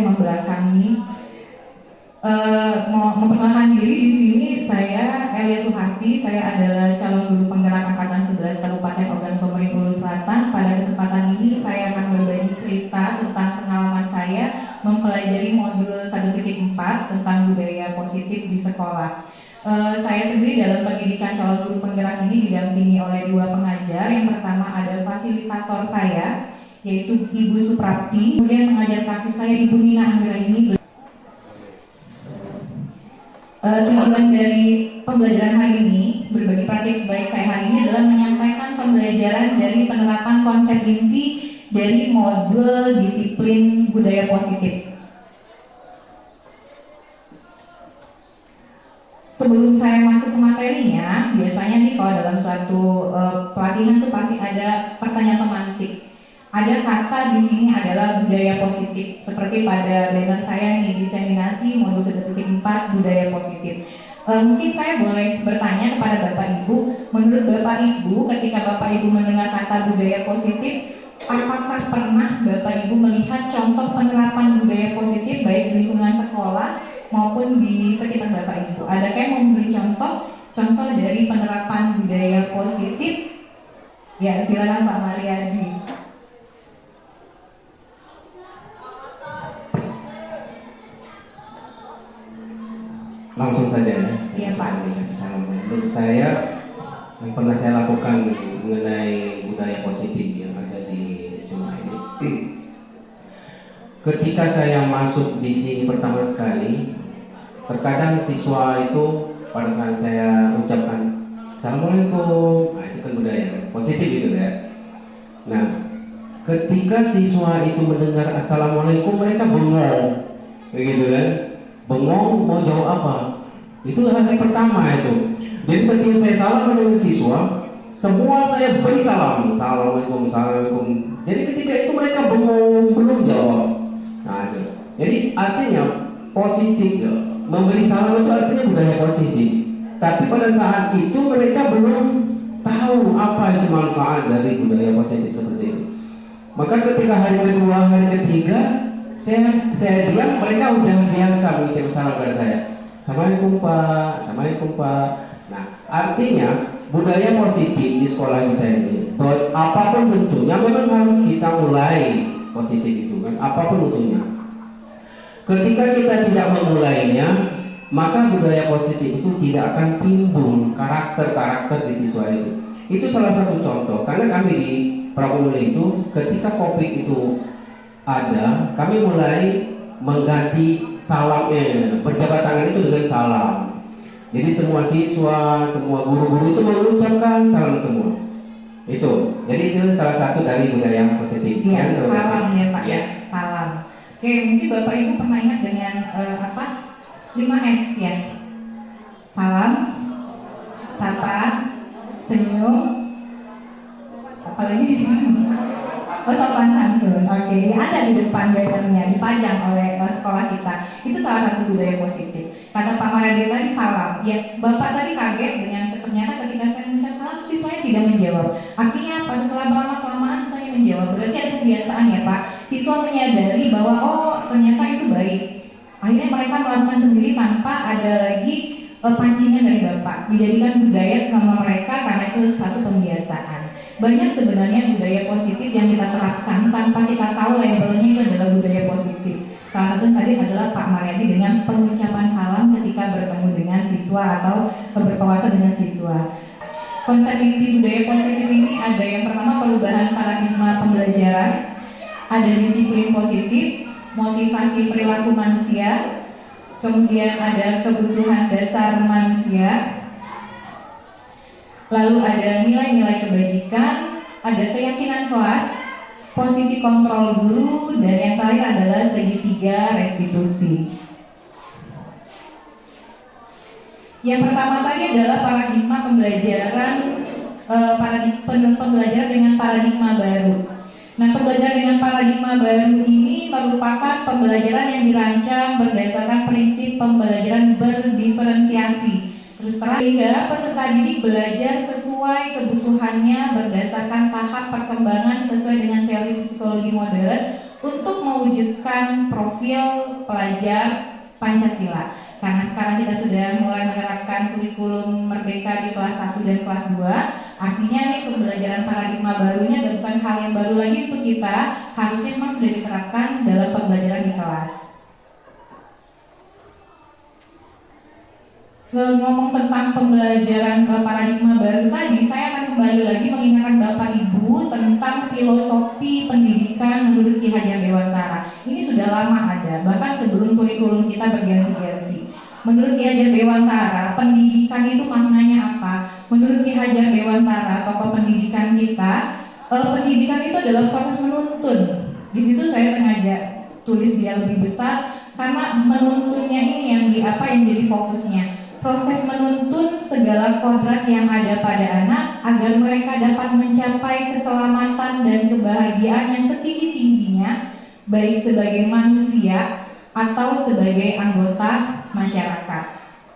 yang membelakangi. Mau memperkenalkan diri di sini, saya Elia Suharti. Saya adalah calon guru penggerak angkatan 11 Kabupaten Ogan Komering Ulu Selatan. Pada kesempatan ini saya akan berbagi cerita tentang pengalaman saya mempelajari modul 1.4 tentang budaya positif di sekolah. Saya sendiri dalam pendidikan calon guru penggerak ini didampingi oleh dua pengajar. Yang pertama ada fasilitator saya, yaitu Ibu Suprapti. Kemudian pengajar praktis saya Ibu Nina Anggraini. Tujuan dari pembelajaran hari ini, berbagi praktik sebaik saya hari ini adalah menyampaikan pembelajaran dari penerapan konsep inti dari modul disiplin budaya positif. Sebelum saya masuk ke materinya, biasanya nih kalau dalam suatu pelatihan tuh pasti ada pertanyaan pemantik. Ada kata di sini adalah budaya positif, seperti pada banner saya nih, diseminasi modul 1.4 budaya positif. Mungkin saya boleh bertanya kepada Bapak Ibu, menurut Bapak Ibu ketika Bapak Ibu mendengar kata budaya positif, apakah pernah Bapak Ibu melihat contoh penerapan budaya positif baik di lingkungan sekolah maupun di sekitar Bapak Ibu? Adakah yang memberi contoh dari penerapan budaya positif? Ya, silakan Pak Mariadi. Langsung saja ya. Iya Pak. Dikasih salam. Menurut saya yang pernah saya lakukan mengenai budaya positif yang ada di SMA ini, ketika saya masuk di sini pertama sekali, terkadang siswa itu pada saat saya ucapkan Assalamualaikum, nah itu kan budaya positif gitu ya. Nah, ketika siswa itu mendengar Assalamualaikum, mereka bengong, begitu kan? Bengong mau jawab apa? Itu hari pertama itu. Jadi setiap saya salam dengan siswa, semua saya beri salam, Assalamualaikum, Assalamualaikum. Jadi ketika itu mereka bengong, belum jawab. Nah itu. Jadi artinya positif ya. Memberi salam itu artinya budaya positif. Tapi pada saat itu mereka belum tahu apa itu manfaat dari budaya positif seperti itu. Maka ketika hari kedua, hari ketiga, saya diam, mereka udah biasa mengucapkan salam kepada saya. Assalamualaikum Pak, Assalamualaikum Pak. Nah, artinya budaya positif di sekolah kita ini, apapun bentuknya memang harus kita mulai positif itu kan, apapun bentuknya. Ketika kita tidak memulainya, maka budaya positif itu tidak akan timbul karakter-karakter di siswa itu. Itu salah satu contoh, karena kami di Prakumuli itu ketika COVID itu ada, kami mulai mengganti salamnya, berjabat tangan itu dengan salam. Jadi semua siswa, semua guru-guru itu mengucapkan salam semua. Itu, jadi itu salah satu dari budaya positif. Iya, salam ya Pak ya, salam. Oke, mungkin Bapak Ibu pernah ingat dengan 5S ya. Salam, sapa, senyum, apalagi? Oh, sopan santun. Oke, ada di depan bannernya, dipajang oleh sekolah kita. Itu salah satu budaya positif. Kata Pak Mariadi tadi salam. Ya, Bapak tadi kaget dengan ternyata ketika saya mengucap salam, siswanya tidak menjawab. Artinya apa? Setelah lama-kelamaan siswanya menjawab. Berarti ada kebiasaan ya Pak. Siswa menyadari bahwa oh ternyata itu baik. Akhirnya mereka melakukan sendiri tanpa ada lagi pancingan dari Bapak. Dijadikan budaya sama mereka karena itu satu pembiasaan. Banyak sebenarnya budaya positif yang kita terapkan tanpa kita tahu labelnya itu adalah budaya positif. Salah satu tadi adalah Pak Mariadi dengan pengucapan salam ketika bertemu dengan siswa atau berpawasan dengan siswa. Konsep inti budaya positif ini ada yang pertama perubahan paradigma pembelajaran, ada disiplin positif, motivasi perilaku manusia, kemudian ada kebutuhan dasar manusia, lalu ada nilai-nilai kebajikan, ada keyakinan kelas, posisi kontrol guru, dan yang terakhir adalah segitiga restitusi. Yang pertama tadi adalah paradigma pembelajaran, pembelajaran dengan paradigma baru. Nah, pembelajaran dengan paradigma baru ini merupakan pembelajaran yang dirancang berdasarkan prinsip pembelajaran berdiferensiasi. Terus terang, sehingga peserta didik belajar sesuai kebutuhannya berdasarkan tahap perkembangan sesuai dengan teori psikologi modern untuk mewujudkan profil pelajar Pancasila. Karena sekarang kita sudah mulai menerapkan kurikulum merdeka di kelas 1 dan kelas 2, artinya nih pembelajaran paradigma barunya dan bukan hal yang baru lagi untuk kita, harusnya memang sudah diterapkan dalam pembelajaran di kelas. Ngomong tentang pembelajaran paradigma baru tadi, saya akan kembali lagi mengingatkan Bapak Ibu tentang filosofi pendidikan menurut Ki Hajar Dewantara. Ini sudah lama ada, bahkan sebelum kurikulum kita berganti-ganti. Menurut Ki Hajar Dewantara, pendidikan itu maknanya apa? Menurut Ki Hajar Dewantara, tokoh pendidikan kita, pendidikan itu adalah proses menuntun. Di situ saya sengaja tulis dia lebih besar karena menuntunnya ini yang jadi fokusnya. Proses menuntun segala kodrat yang ada pada anak agar mereka dapat mencapai keselamatan dan kebahagiaan yang setinggi-tingginya, baik sebagai manusia atau sebagai anggota masyarakat.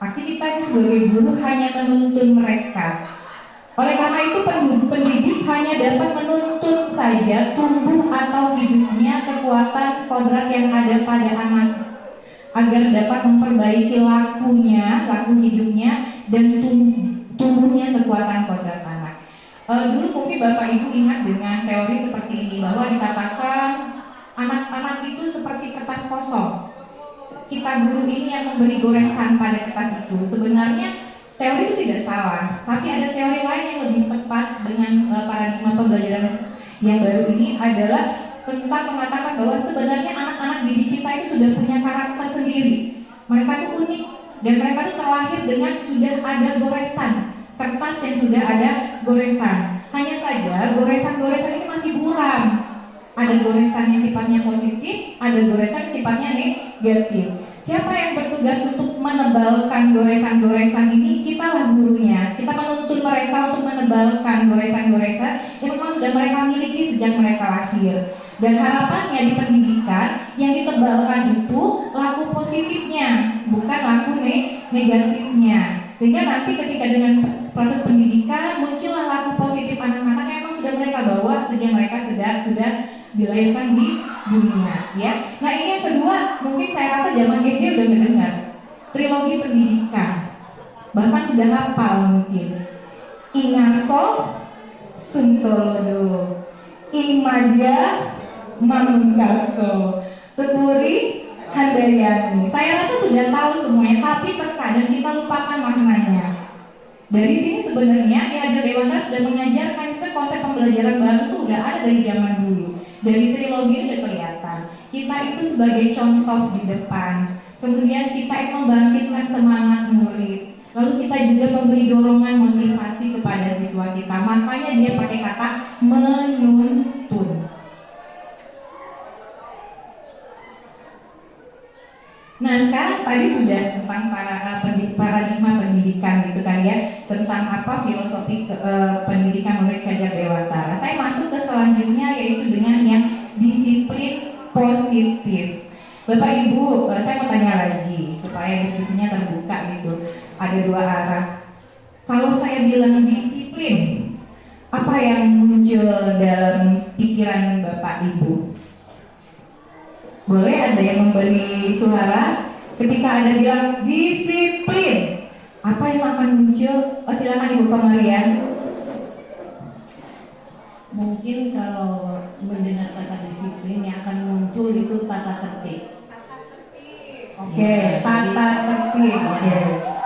Arti kita sebagai guru hanya menuntun mereka. Oleh karena itu pendidik hanya dapat menuntun saja tumbuh atau hidupnya kekuatan kodrat yang ada pada anak, agar dapat memperbaiki laku hidupnya dan tumbuhnya kekuatan kodrat anak. Dulu mungkin Bapak Ibu ingat dengan teori seperti ini, bahwa dikatakan anak-anak itu seperti kertas kosong. Kita guru ini yang memberi goresan pada kertas itu. Sebenarnya teori itu tidak salah, tapi ada teori lain yang lebih tepat dengan paradigma pembelajaran yang baru ini adalah tentang mengatakan bahwa sebenarnya anak-anak didik kita itu sudah punya karakter sendiri. Mereka itu unik dan mereka itu terlahir dengan sudah ada goresan, kertas yang sudah ada goresan. Hanya saja goresan-goresan ini masih buram. Ada goresan yang sifatnya positif, ada goresan yang sifatnya negatif. Siapa yang bertugas untuk menebalkan goresan-goresan ini? Kitalah gurunya. Kita menuntun mereka untuk menebalkan goresan-goresan yang memang sudah mereka miliki sejak mereka lahir. Dan harapannya di pendidikan yang ditebalkan itu laku positifnya, bukan laku negatifnya. Sehingga nanti ketika dengan proses pendidikan muncullah laku positif anak-anak yang memang sudah mereka bawa sejak mereka sudah dilahirkan di dunia, ya. Nah, ini yang kedua, mungkin saya rasa zaman SD udah mendengar trilogi pendidikan, bahkan sudah hafal mungkin. Ingarso, Suntolodo, Imadia, Manunggaso, Tepuri, Handayani. Saya rasa sudah tahu semuanya, tapi terkadang kita lupakan maknanya. Dari sini sebenarnya Ki Hajar Dewantara sudah mengajarkan konsep pembelajaran baru itu udah ada dari zaman dulu. Dari trilogi ini sudah kelihatan. Kita itu sebagai contoh di depan. Kemudian kita itu membangkitkan semangat murid. Lalu kita juga memberi dorongan motivasi kepada siswa kita. Makanya dia pakai kata menuntun. Nah, sekarang tadi sudah tentang paradigma pendidikan gitu kan ya, tentang apa filosofi pendidikan menurut Ki Hajar Dewantara. Saya masuk ke selanjutnya yaitu dengan yang disiplin positif. Bapak Ibu, saya mau tanya lagi supaya diskusinya terbuka gitu. Ada dua arah. Kalau saya bilang disiplin, apa yang muncul dalam pikiran Bapak Ibu? Boleh ada yang memberi suara ketika ada bilang disiplin, apa yang akan muncul? Silakan Ibu Komarian. Mungkin kalau mendengar kata disiplin yang akan muncul itu tata tertib. Oke, tata tertib. Oke.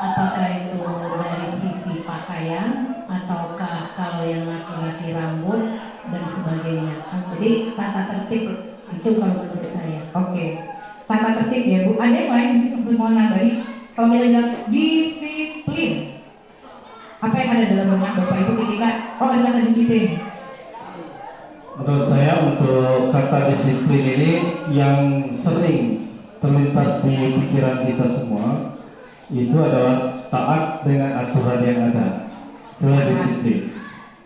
Apakah itu dari sisi pakaian ataukah kalau yang laki-laki rambut dan sebagainya. Jadi tata tertib itu kalau menurut saya. Oke, tata tertib ya Bu. Ada yang lain mungkin mau nambahin? Kalau kita bilang disiplin, apa yang ada dalam benak Bapak Ibu ketika ada kata disiplin? Menurut saya untuk kata disiplin ini yang sering terlintas di pikiran kita semua itu adalah taat dengan aturan yang ada. Itulah disiplin.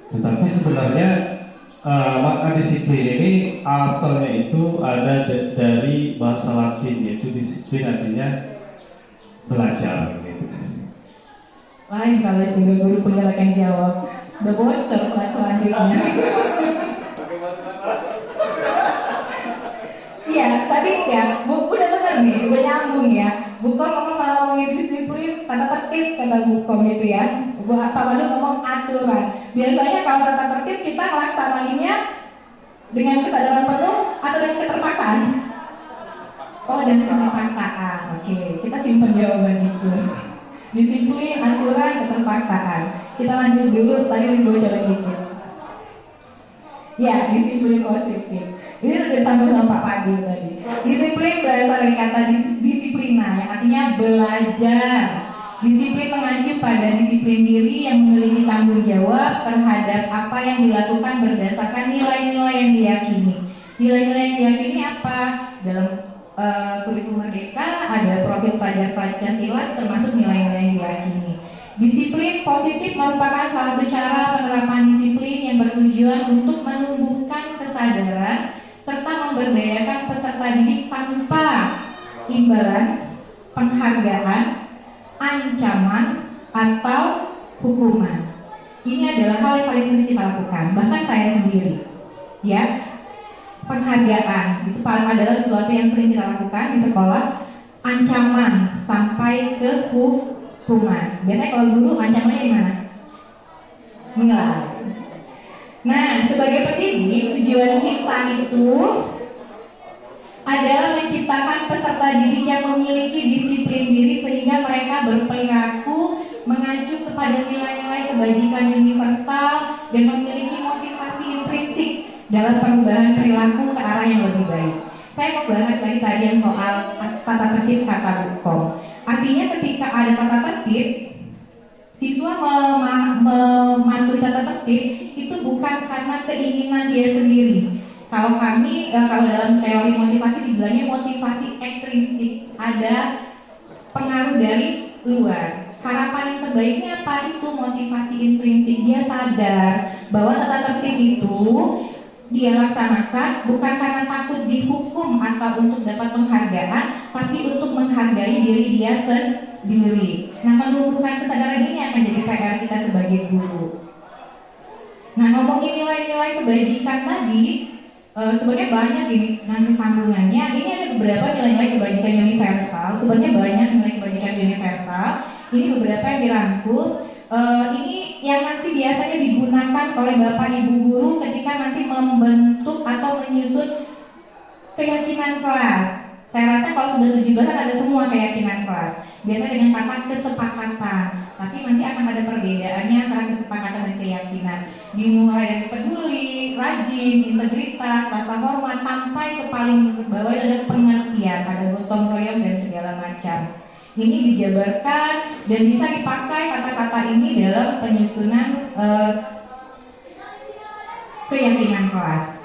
Tetapi sebenarnya makna disiplin ini asalnya itu ada dari bahasa Latin, yaitu disiplin artinya belajar gitu. Lain kalau guru penggerak yang jawab. Udah bocor selanjutnya. tadi ya, udah bener nih, udah nyambung ya. Bukom ngomong kalau ngomongin disiplin, tata tertib kata Bukom itu ya. Pak Pandu ngomong aturan. Biasanya kalau tata tertib kita ngelaksanainnya dengan kesadaran penuh atau dengan keterpaksaan? Oh, dengan keterpaksaan. Oke, kita simpan jawaban itu. Disiplin, aturan, keterpaksaan. Kita lanjut dulu, tadi gue coba dikit. Ya, disiplin positif. Ini udah disambung sama Pak Pandu tadi. Disiplin berasal dari kata disiplina, yang artinya belajar. Disiplin mengacu pada disiplin diri yang memiliki tanggung jawab terhadap apa yang dilakukan berdasarkan nilai-nilai yang diyakini. Nilai-nilai yang diyakini apa? Dalam kurikulum Merdeka ada profil pelajar Pancasila termasuk nilai-nilai yang diyakini. Disiplin positif merupakan salah satu cara penerapan disiplin yang bertujuan untuk menumbuhkan kesadaran serta memberdayakan peserta didik tanpa imbalan, penghargaan, ancaman, atau hukuman. Ini adalah hal yang paling sering kita lakukan, bahkan saya sendiri. Ya, penghargaan itu adalah sesuatu yang sering kita lakukan di sekolah. Ancaman sampai ke hukuman. Biasanya kalau guru ancamannya di mana? Nilai. Nah, sebagai pendidik tujuan kita itu adalah menciptakan peserta didik yang memiliki disiplin diri sehingga mereka berperilaku mengacu kepada nilai-nilai kebajikan universal dan memiliki motivasi intrinsik dalam perubahan perilaku ke arah yang lebih baik. Saya mau bahas tadi yang soal tata tertib kata Bukom. Artinya ketika ada tata tertib, siswa mematuhi tata tertib itu bukan karena keinginan dia sendiri. Kalau dalam teori motivasi dibilangnya motivasi ekstrinsik, ada pengaruh dari luar. Harapan yang terbaiknya apa? Itu motivasi intrinsik. Dia sadar bahwa tata tertib itu dia laksanakan bukan karena takut dihukum atau untuk dapat penghargaan, tapi untuk menghargai diri dia sendiri. Nah, menumbuhkan kesadaran ini akan jadi PR kita sebagai guru. Nah, ngomongin nilai-nilai kebajikan tadi, sebenarnya banyak ini nanti sambungannya. Ini ada beberapa nilai-nilai kebajikan universal. Sebenarnya banyak nilai kebajikan universal. Ini beberapa yang dirangkul. Ini yang nanti biasanya digunakan oleh Bapak Ibu guru ketika nanti membentuk atau menyusun keyakinan kelas. Saya rasa kalau sudah 7 bulan ada semua keyakinan kelas. Biasanya dengan kata kesepakatan, tapi nanti akan ada perbedaannya antara kesepakatan dan keyakinan. Dimulai dari peduli, rajin, integritas, rasa hormat, sampai ke paling bawah ada pengertian, ada gotong royong dan segala macam. Ini dijabarkan dan bisa dipakai kata-kata ini dalam penyusunan keyakinan kelas.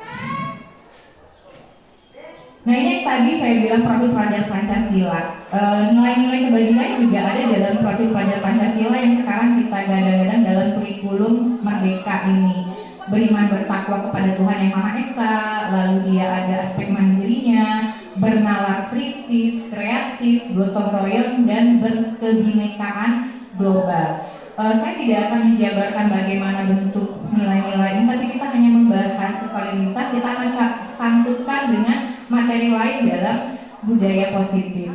Nah, ini yang tadi saya bilang profil pelajar Pancasila. Nilai-nilai kebajikan juga ada dalam profil pelajar Pancasila yang sekarang kita gadang-gadang dalam kurikulum Merdeka ini. Beriman bertakwa kepada Tuhan Yang Maha Esa, lalu dia ada aspek mandirinya, bernalar kritis, kreatif, gotong royong, dan berkebinekaan global. Saya tidak akan menjabarkan bagaimana bentuk nilai-nilai ini, tapi kita hanya membahas sekali lintas. Kita akan sangkutkan dengan materi lain dalam budaya positif.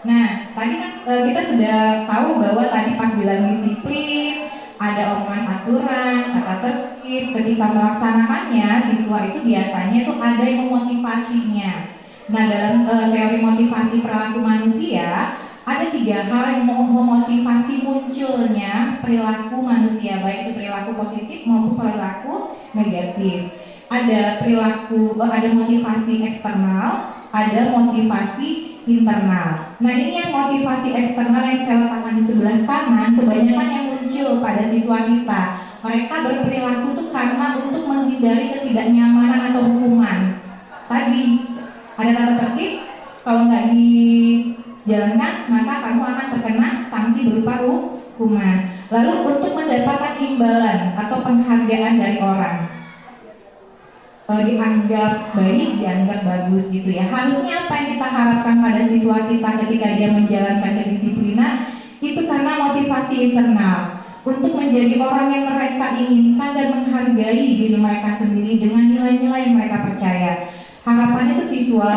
Nah, tadi kan kita sudah tahu bahwa tadi pas bilang disiplin, ada omongan aturan, tata tertib. Ketika melaksanakannya, siswa itu biasanya tuh ada yang memotivasinya. Nah, dalam teori motivasi perilaku manusia, ada 3 hal yang memotivasi munculnya perilaku manusia, baik itu perilaku positif maupun perilaku negatif. Ada motivasi eksternal, ada motivasi internal. Nah, ini yang motivasi eksternal yang saya letakkan di sebelah kanan, kebanyakan yang muncul pada siswa kita. Mereka berperilaku itu karena untuk menghindari ketidaknyamanan atau hukuman. Tadi ada tata tertib, kalau nggak dijalankan maka kamu akan terkena sanksi berupa hukuman. Lalu untuk mendapatkan imbalan atau penghargaan dari orang, dianggap baik, dianggap bagus gitu ya. Harusnya apa yang kita harapkan pada siswa kita ketika dia menjalankan kedisiplinan itu karena motivasi internal. untuk menjadi orang yang mereka inginkan dan menghargai diri mereka sendiri dengan nilai-nilai yang mereka percaya. Harapannya itu siswa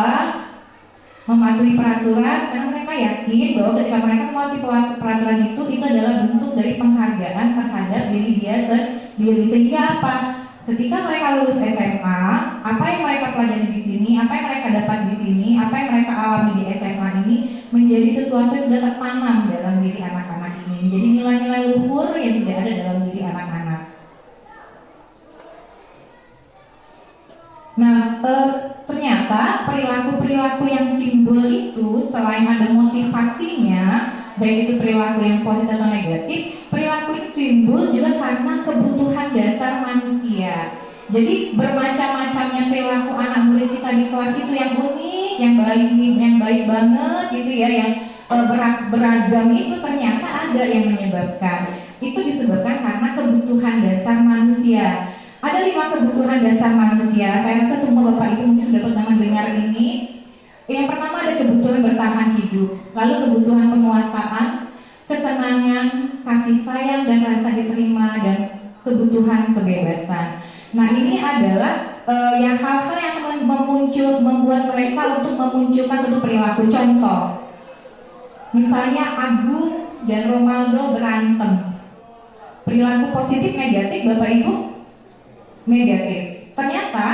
mematuhi peraturan karena mereka yakin bahwa ketika mereka mematuhi peraturan itu adalah bentuk dari penghargaan terhadap diri dia sendiri. Sehingga apa? Ketika mereka lulus SMA, apa yang mereka pelajari di sini, apa yang mereka dapat di sini, apa yang mereka alami di SMA ini menjadi sesuatu yang sudah tertanam dalam diri anak-anak ini. Menjadi nilai-nilai luhur yang sudah ada dalam diri anak-anak. Nah, ternyata perilaku-perilaku yang timbul itu selain ada motivasinya, baik itu perilaku yang positif atau negatif, perilaku itu timbul juga karena kebutuhan dasar manusia. Jadi bermacam-macamnya perilaku anak murid kita di kelas itu yang unik, yang baik banget gitu ya, yang beragam itu ternyata ada yang menyebabkan. Itu disebabkan karena kebutuhan dasar manusia. Ada 5 kebutuhan dasar manusia. Saya rasa semua Bapak Ibu mungkin sudah pernah mendengar ini. Yang pertama ada kebutuhan bertahan hidup, lalu kebutuhan penguasaan, kesenangan, kasih sayang dan rasa diterima, dan kebutuhan kebebasan. Nah, ini adalah yang hal-hal yang membuat mereka untuk memunculkan suatu perilaku. Contoh, misalnya Agung dan Romaldo berantem. Perilaku positif negatif Bapak Ibu? Negatif. Ternyata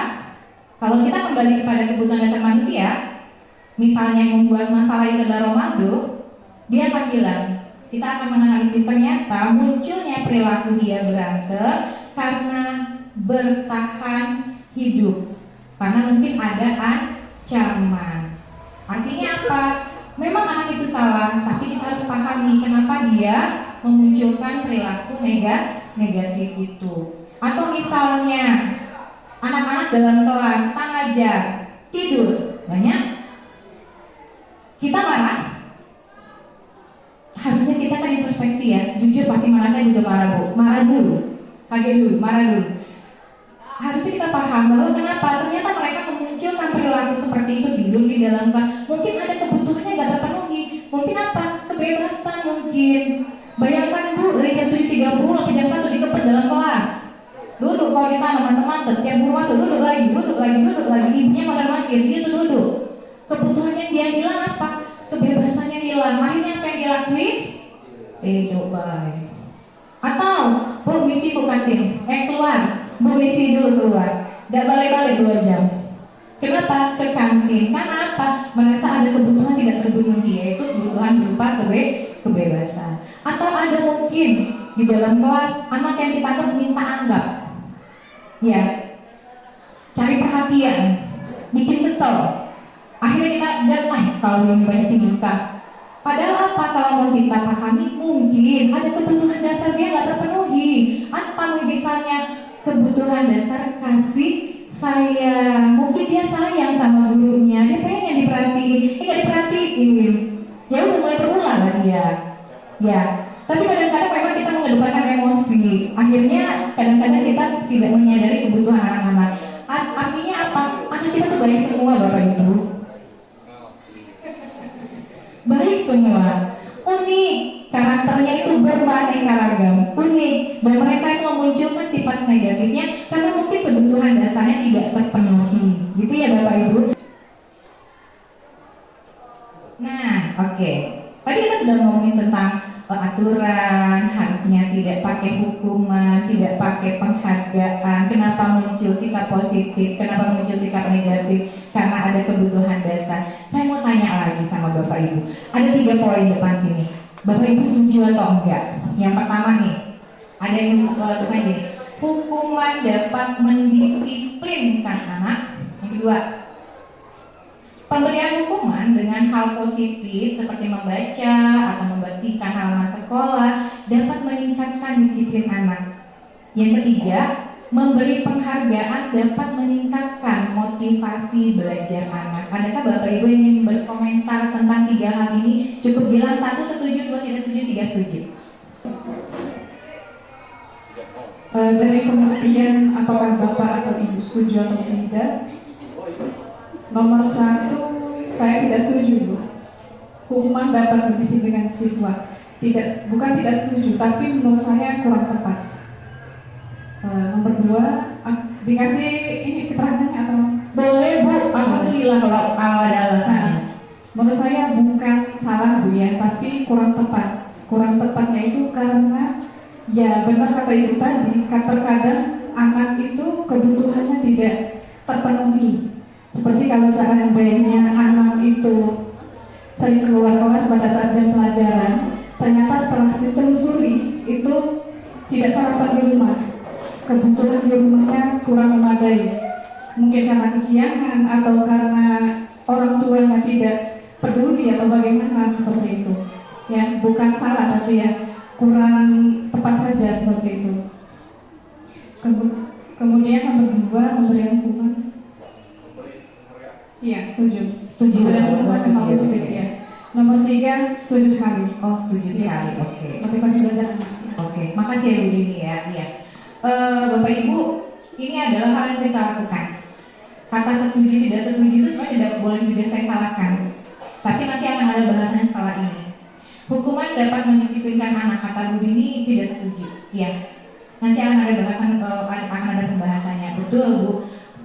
kalau kita kembali kepada kebutuhan dasar manusia, misalnya yang membuat masalah itu adalah Romaldo, dia akan bilang, kita akan menganalisis ternyata munculnya perilaku dia berantem karena bertahan hidup, karena mungkin ada ancaman. Artinya apa? Memang anak itu salah, tapi kita harus pahami kenapa dia memunculkan perilaku negatif itu. Atau misalnya anak-anak dalam kelas tak ngajar, tidur banyak, kita marah. Harusnya kita kan introspeksi ya, jujur pasti marah, saya juga marah dulu, kaget dulu, marah dulu. Harusnya kita paham bahwa kenapa ternyata mereka memunculkan perilaku seperti itu, tidur di dalam kelas. Mungkin ada kebutuhannya nggak terpenuhi, mungkin apa? Kebebasan mungkin. Bayangkan Bu, dari jam 7.30 sampai jam 1 dikepet dalam kelas. Duduk kalau di sana teman-teman, tiap guru masuk duduk lagi, ibunya pada makin dia tuh duduk. Kebutuhannya dia hilang apa? Kebebasannya hilang. Akhirnya apa yang dilakuin? Tidur baik. Atau Bu misi Bu kantin, keluar, Bu misi dulu keluar, tidak balik-balik 2 jam. Kenapa? Ke kantin. Karena apa? Merasa ada kebutuhan tidak terpenuhi, yaitu kebutuhan berupa kebebasan. Atau ada mungkin di dalam kelas anak yang ditangkap minta anggap, ya, cari perhatian, bikin kesel. Akhirnya kita judge, kalau yang banyak tingkah. Padahal apa? Kalau mau kita pahami, mungkin ada kebutuhan dasar dia nggak terpenuhi. Apa misalnya kebutuhan dasar kasih sayang? Mungkin dia sayang sama gurunya, dia pengen diperhatiin, nggak diperhatiin. Ya udah mulai berulang lah dia. Ya, tapi kadang-kadang memang kita mengedepankan emosi. Akhirnya kadang-kadang kita tidak menyadari kebutuhan anak-anak. Artinya apa? Anak kita tuh baik semua Bapak Ibu. Baik semua. Unik. Karakternya itu beraneka ragam. Unik. Dan mereka itu memunculkan sifat negatifnya karena mungkin kebutuhan dasarnya tidak terpenuhi. Gitu ya Bapak Ibu. Nah, oke. Tadi kita sudah ngomongin tentang aturan, harusnya tidak pakai hukuman, tidak pakai penghargaan. Kenapa muncul sikap positif, kenapa muncul sikap negatif? Karena ada kebutuhan dasar. Saya mau tanya lagi sama Bapak Ibu. Ada 3 poin depan sini. Bapak Ibu setuju atau enggak? Yang pertama nih, ada yang tulisan gini, hukuman dapat mendisiplinkan anak. Yang kedua, pemberian hukuman dengan hal positif seperti membaca atau membersihkan halaman sekolah dapat meningkatkan disiplin anak. Yang ketiga, memberi penghargaan dapat meningkatkan motivasi belajar anak. Adakah Bapak Ibu ingin berkomentar tentang 3 hal ini? Cukup bilang 1 setuju, 2 tidak setuju, 3 setuju. Dari pengertian apakah Bapak atau Ibu setuju atau tidak? Nomor 1, saya tidak setuju. Hukuman dapat mendisiplinkan siswa. bukan tidak setuju, tapi menurut saya kurang tepat. Nomor 2, dikasih ini keterangannya atau? Boleh Bu, alhamdulillah kalau ada alasannya. Menurut saya bukan salah Bu ya, tapi kurang tepat. Kurang tepatnya itu karena ya benar kata Ibu tadi, terkadang anak itu kebutuhannya tidak terpenuhi. Seperti kalau seandainya anak itu sering keluar kelas pada saat jam pelajaran, ternyata setelah ditelusuri itu tidak sarapan di rumah. Kebutuhan di rumahnya kurang memadai. Mungkin karena kesiangan atau karena orang tuanya tidak peduli atau bagaimana seperti itu. Ya, bukan salah tapi ya kurang tepat saja seperti itu. Kemudian nomor 2, pemberian hukuman. Iya, setuju. Setuju. Pemberian hukuman sama positif ya. Nomor 3, setuju sekali. Oh, setuju sekali. Oke. Motivasi belajar anak. Oke, makasih ya Bu Dini ya. Iya. Bapak Ibu, ini adalah hal yang saya lakukan. Kata setuju tidak setuju itu sebenarnya tidak boleh juga saya salahkan. Tapi nanti akan ada bahasannya setelah ini. Hukuman dapat mendisiplinkan anak, kata Bu Dini tidak setuju. Iya. Nanti akan ada bahasan, akan ada pembahasannya. Betul Bu.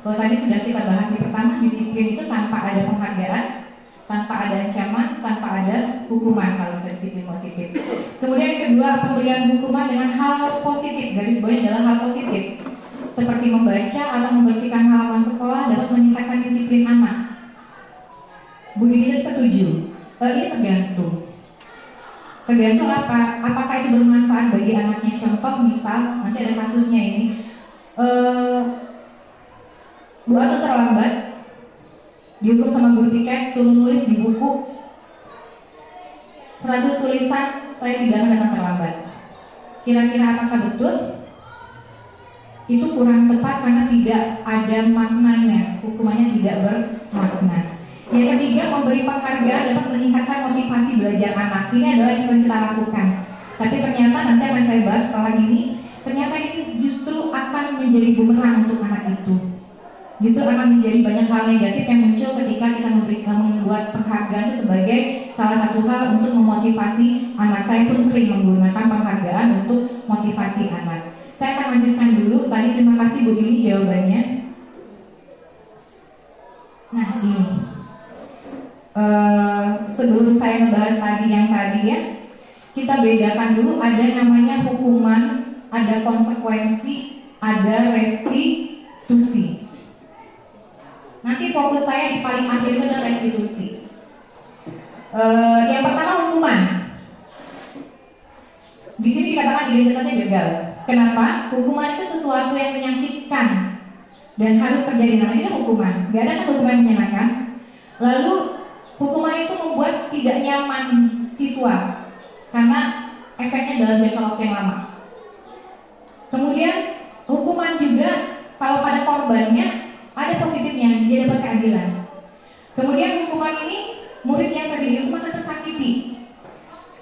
Tadi sudah kita bahas di pertama, disiplin itu tanpa ada penghargaan, tanpa ada ancaman, tanpa ada hukuman kalau disiplin positif. Kemudian yang kedua, pemberian hukuman dengan hal positif, garis bawahnya adalah hal positif. Seperti membaca atau membersihkan halaman sekolah dapat meningkatkan disiplin anak. Bu Dini setuju. Ini tergantung. Tergantung apa? Apakah itu bermanfaat bagi anaknya? Contoh misal, nanti ada kasusnya ini. Bu Atu terlambat, dihukum sama guru tiket, suruh nulis di buku 100 tulisan, saya tidak akan datang terlambat. Kira-kira apakah betul? Itu kurang tepat karena tidak ada maknanya, hukumannya tidak bermakna. Yang ketiga, memberi penghargaan dapat meningkatkan motivasi belajar anak. Ini adalah yang sering kita lakukan. Tapi ternyata nanti akan saya bahas setelah ini, ternyata ini justru akan menjadi bumerang untuk anak itu. Justru akan menjadi banyak hal negatif yang muncul ketika kita membuat penghargaan itu sebagai salah satu hal untuk memotivasi anak. Saya pun sering menggunakan penghargaan untuk motivasi anak. Saya akan lanjutkan dulu. Tadi terima kasih Bu Dini jawabannya. Nah ini sebelum saya ngebahas tadi yang tadi ya, kita bedakan dulu ada namanya hukuman, ada konsekuensi, ada restitusi. Nanti fokus saya di paling akhir itu adalah restitusi. Yang pertama hukuman. Di sini dikatakan identitasnya gagal. Kenapa? Hukuman itu sesuatu yang menyakitkan dan harus terjadi. Namanya itu hukuman. Gak ada kan hukuman yang menyenangkan. Lalu hukuman itu membuat tidak nyaman siswa karena efeknya dalam jangka waktu yang lama. Kemudian hukuman juga kalau pada korbannya ada positifnya, dia dapat keadilan. Kemudian hukuman ini murid yang terdiri hukuman akan tersakiti.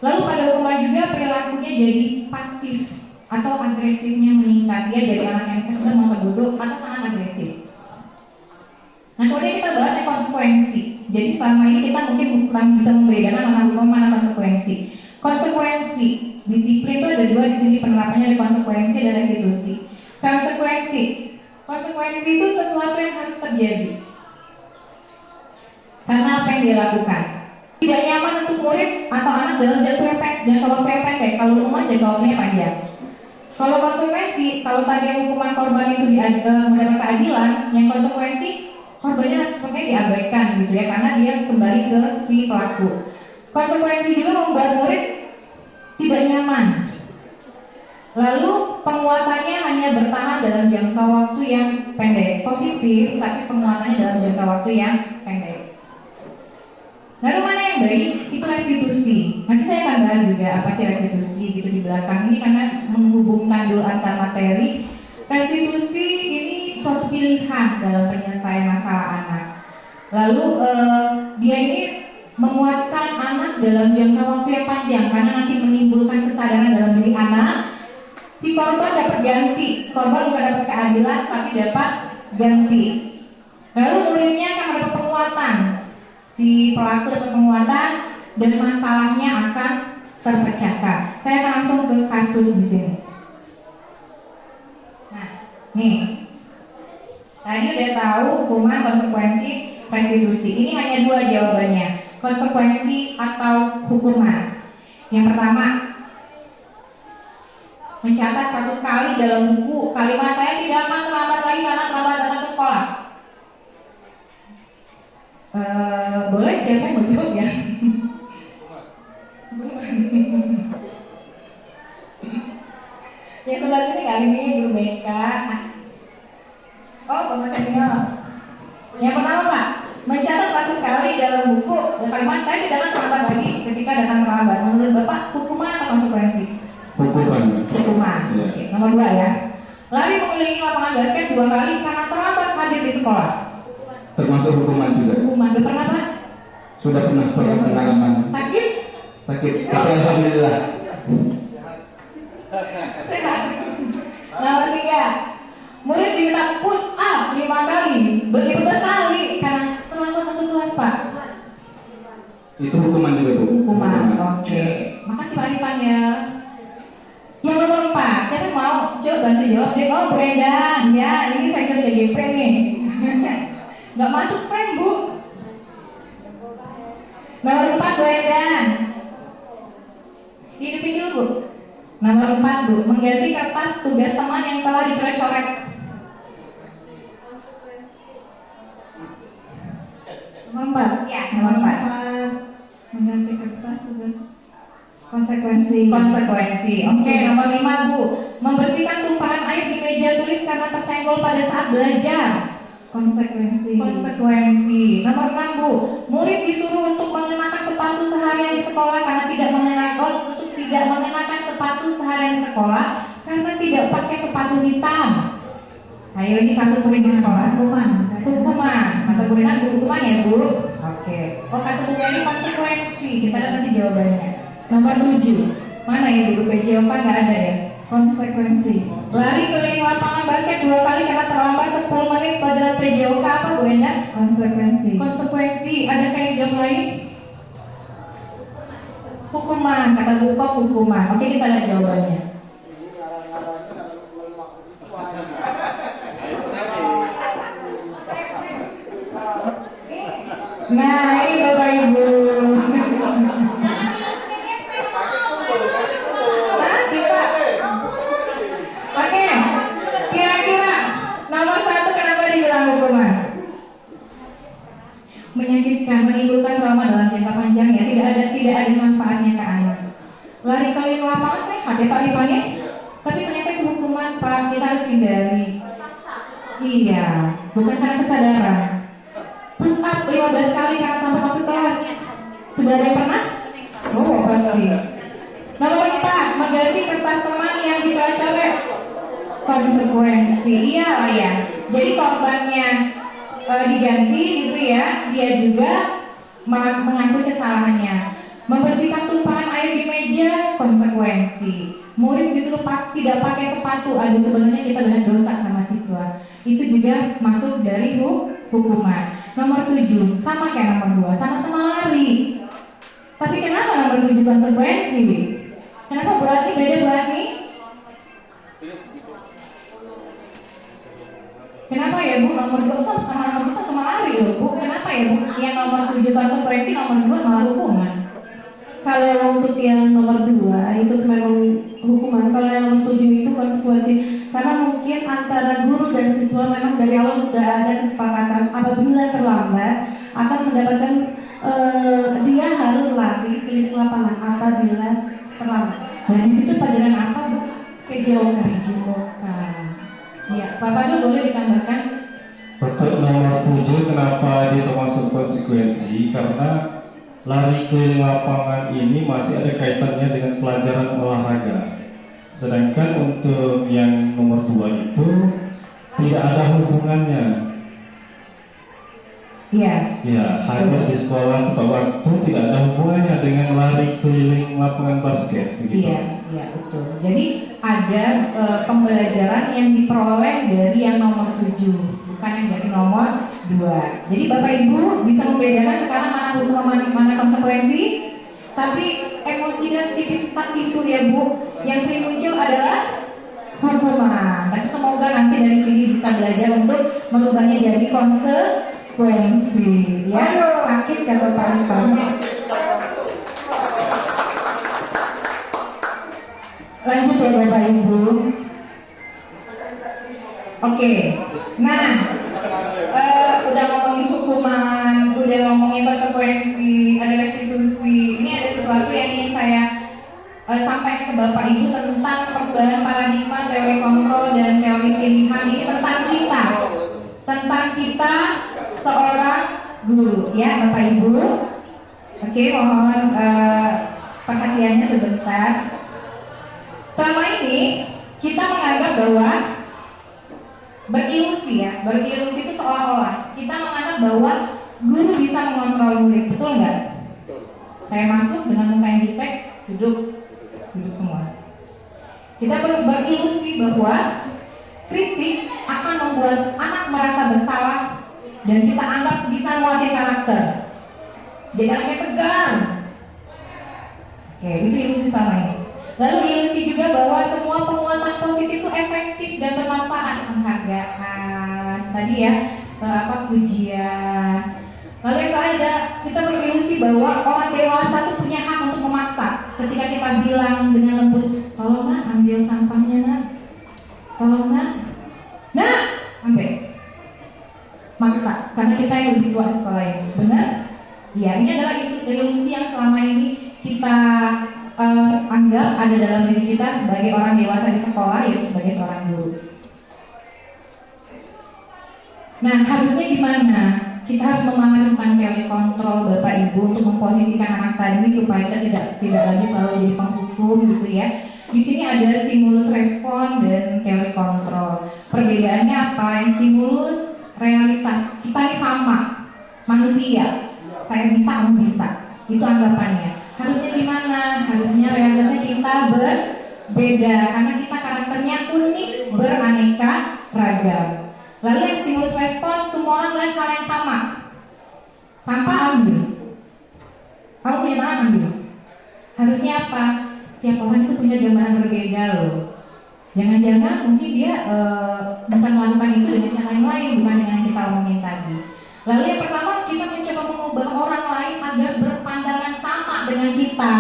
Lalu pada hukuman juga perilakunya jadi pasif atau agresifnya meningkat. Dia jadi anak yang sudah masa bodoh atau sangat agresif. Nah kemudian kita bahas konsekuensi. Jadi selama ini kita mungkin kurang bisa membedakan mana hukum mana konsekuensi. Konsekuensi disiplin itu ada dua di sini penerapannya, ada konsekuensi dan restitusi. Konsekuensi itu sesuatu yang harus terjadi karena apa yang dia lakukan. Tidak nyaman untuk murid atau anak dalam jangka waktu yang pendek. Kalau rumah jangka waktunya panjang. Kalau konsekuensi, kalau tadi yang hukuman korban itu mendapat keadilan, yang konsekuensi korbannya sepertinya diabaikan gitu ya, karena dia kembali ke si pelaku. Konsekuensi juga membuat murid tidak nyaman. Lalu penguatannya hanya bertahan dalam jangka waktu yang pendek, positif, tapi penguatannya dalam jangka waktu yang pendek. Lalu mana yang baik? Itu restitusi. Nanti saya akan bahas juga apa sih restitusi gitu di belakang ini karena menghubungkan dulu antar materi. Restitusi ini suatu pilihan dalam penyelesaian masalah anak. Lalu dia ini menguatkan anak dalam jangka waktu yang panjang karena nanti menimbulkan kesadaran dalam diri anak. Si korban dapat ganti, korban bukan dapat keadilan tapi dapat ganti. Lalu muridnya akan dapat penguatan. Si pelaku dapat penguatan dan masalahnya akan terpecahkan. Saya akan langsung ke kasus di sini. Nah, nih. Tadi udah tahu hukuman, konsekuensi, restitusi. Ini hanya dua jawabannya, konsekuensi atau hukuman. Yang pertama, mencatat 100 kali dalam buku kalimat saya tidak akan terlambat lagi karena terlambat datang ke sekolah. Boleh siapa yang mau jawab ya? Yang sebelah sini kali ini Bu Beka. Oh, Bapak Senior. Yang pertama Pak, mencatat 100 kali dalam buku kalimat saya tidak akan terlambat lagi ketika datang terlambat. Menurut Bapak, hukuman atau konsekuensi? Hukuman. Hukuman. Ya. Oke. Nomor 2 ya. Lari mengelilingi lapangan basket 2 kali karena terlambat hadir di sekolah. Termasuk hukuman juga. Hukuman. Udah pernah Pak? Sudah pernah pengalaman. Sakit? Sakit. Tapi alhamdulillah. Sehat. Nomor 3. Murid diminta push up 5 kali, 15 kali karena terlambat masuk kelas Pak. Itu hukuman juga Bu. Hukuman. Oke. Makasih Pak Aripan ya. Yang nomor 4, siapa yang mau? Coba bantu jawab deh. Oh, Bu Endang. Ya, ini saya CGP nih. Nggak masuk frame Bu. Nomor 4 Bu Endang. Hidupin dulu Bu. Nomor 4 Bu, mengganti kertas tugas teman yang telah dicoret-coret. Nomor 4. Ya, nomor 4. Mengganti kertas tugas konsekuensi. Konsekuensi. Oke, nomor 5 Bu, membersihkan tumpahan air di meja tulis karena tersenggol pada saat belajar. Konsekuensi. Konsekuensi. Nomor 6 Bu, murid disuruh untuk mengenakan sepatu seharian di sekolah karena tidak mengenakan sepatu seharian di sekolah karena tidak pakai sepatu hitam. Ayo, ini kasus sering di sekolah. Hukuman. Hukuman. Mata Bu Rina, hukuman ya Bu. Oke. Oh, kata Bu ini konsekuensi. Kita lihat nanti jawabannya. Nomor 7. Mana ya Bu? PJOK nggak ada ya? Konsekuensi. Lari keliling lapangan basket 2 kali karena terlambat 10 menit pelajaran PJOK apa Bu Enda? Konsekuensi. Konsekuensi. Adakah yang jawab lain? Hukuman. Kata Bu Kok hukuman. Oke, kita lihat jawabannya. Nah, ini Bapak Ibu. Nanti Pak. Oke, kira-kira nomor 1 kenapa dibilang hukuman? Menyakitkan, menimbulkan trauma dalam jangka panjang ya, tidak ada manfaatnya ke anak. Lari keliling lapangan sehat ya Pak Ripanya, tapi ternyata itu hukuman Pak, kita harus hindari. Iya, bukan karena kesadaran. Push up 15 kali karena tanpa masuk kelas. Sudah ada yang pernah? Oh, pasti. Nomor 4, mengganti kertas teman yang dicoret-coret. Konsekuensi, iyalah ya. Jadi korbannya diganti gitu ya. Dia juga mengakui kesalahannya. Membersihkan tumpahan air di meja, konsekuensi. Murid disuruh tidak pakai sepatu. Aduh, sebenarnya kita benar dosa sama siswa. Itu juga masuk dari hukuman. Nomor 7, sama kayak nomor 2, sama-sama lari. Tapi kenapa nomor 7 konsekuensi? Kenapa berarti beda berarti? Kenapa ya Bu? Nomor 2 sama nomor 2 sama lari loh Bu. Kenapa ya Bu? Yang nomor 7 konsekuensi, nomor 2 malah hukuman. Kalau untuk yang nomor 2 itu memang hukuman. Kalau yang nomor 7 itu konsekuensi. Karena mungkin antara guru dan siswa memang dari awal sudah ada kesepakatan apabila terlambat akan mendapatkan dia harus lari keliling lapangan apabila terlambat. Dan di situ pelajaran apa Bu? PJOK. Ya, Pak Padul boleh ditambahkan? Untuk nomor 7 kenapa dia termasuk konsekuensi? Karena lari keliling lapangan ini masih ada kaitannya dengan pelajaran olahraga. Sedangkan untuk yang nomor 2 itu tidak ada hubungannya. Iya. Ya, hadir di sekolah tepat waktu tidak ada hubungannya dengan lari keliling lapangan basket. Begitu. Iya, betul. Jadi ada pembelajaran yang diperoleh dari yang nomor 7, bukan yang dari nomor 2. Jadi Bapak Ibu bisa membedakan sekarang mana hukuman mana konsekuensi? Tapi emosi dan tipis isu ya Bu, yang sering muncul adalah hukuman. Tapi semoga nanti dari sini bisa belajar untuk merubahnya jadi konsekuensi. Ya, sakit kata Pak Isam. Lanjut ya Bapak Ibu. Oke, nah udah ngomongin hukuman, udah ngomongin konsekuensi, ada restitusi. Ini ada sesuatu yang ingin saya sampaikan ke Bapak Ibu tentang perubahan paradigma teori kontrol dan teori pilihan. Ini tentang kita seorang guru, ya Bapak Ibu. Oke, mohon perhatiannya sebentar. Selama ini kita menganggap bahwa berilusi itu seolah-olah kita menganggap bahwa guru bisa mengontrol murid, betul nggak? Saya masuk dengan muka yang jutek, duduk semua. Kita berilusi bahwa kritik akan membuat anak merasa bersalah dan kita anggap bisa menguatkan karakter. Jadi anaknya tegar. Oke, itu ilusi sama ini. Lalu ilusi juga bahwa semua penguatan positif itu efektif dan bermanfaat, penghargaan, tadi ya, pujian. Lalu yang ada, kita berilusi bahwa orang dewasa itu punya hak untuk memaksa. Ketika kita bilang dengan lembut, tolong nak ambil sampahnya nak, tolong nak, ambil. Maksa, karena kita yang lebih tua di sekolah ini, benar? Iya, ini adalah ilusi yang selama ini kita anggap ada dalam diri kita sebagai orang dewasa di sekolah, yaitu sebagai seorang guru. Nah, harusnya gimana? Kita harus memahami tentang teori kontrol Bapak Ibu untuk memposisikan anak tadi supaya kita tidak lagi selalu jadi penghukum gitu ya. Di sini ada stimulus respon dan teori kontrol. Perbedaannya apa? Yang stimulus realitas. Kita ini sama, manusia. Saya bisa, kamu bisa. Itu anggapannya. Harusnya gimana? Harusnya realitasnya kita berbeda karena kita karakternya unik, beraneka ragam. Lalu yang stimulus respon, semua orang melihat hal yang sama. Sampah ambil. Kamu punya tangan ambil. Harusnya apa? Setiap orang itu punya gambaran berbeda loh. Jangan-jangan mungkin dia bisa melakukan itu dengan cara yang lain, bukan dengan yang kita omongin tadi. Lalu yang pertama, kita mencoba mengubah orang lain agar berpandangan sama dengan kita.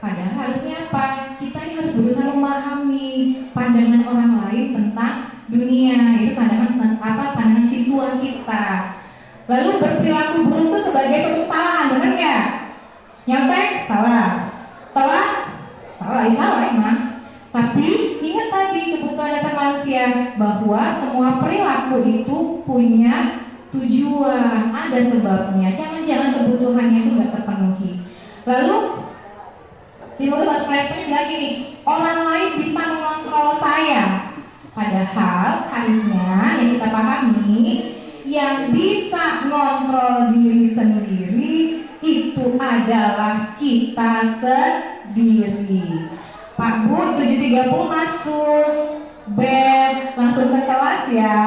Padahal harusnya apa? Kita ini harus berusaha memahami pandangan orang lain tentang dunia. Itu pandangan siswa kita. Lalu berperilaku buruk itu sebagai suatu kesalahan, benar nggak? Nyontek, salah. Telat, salah, salah emang. Tapi ingat tadi kebutuhan dasar manusia bahwa semua perilaku itu punya tujuan, ada sebabnya. Jangan-jangan kebutuhannya itu nggak terpenuhi. Lalu stimulus responnya bilang gini, orang lain bisa mengontrol saya. Padahal harusnya yang kita pahami, yang bisa mengontrol diri sendiri itu adalah kita sendiri. Pak Bu, 7.30 masuk, bel, langsung ke kelas ya.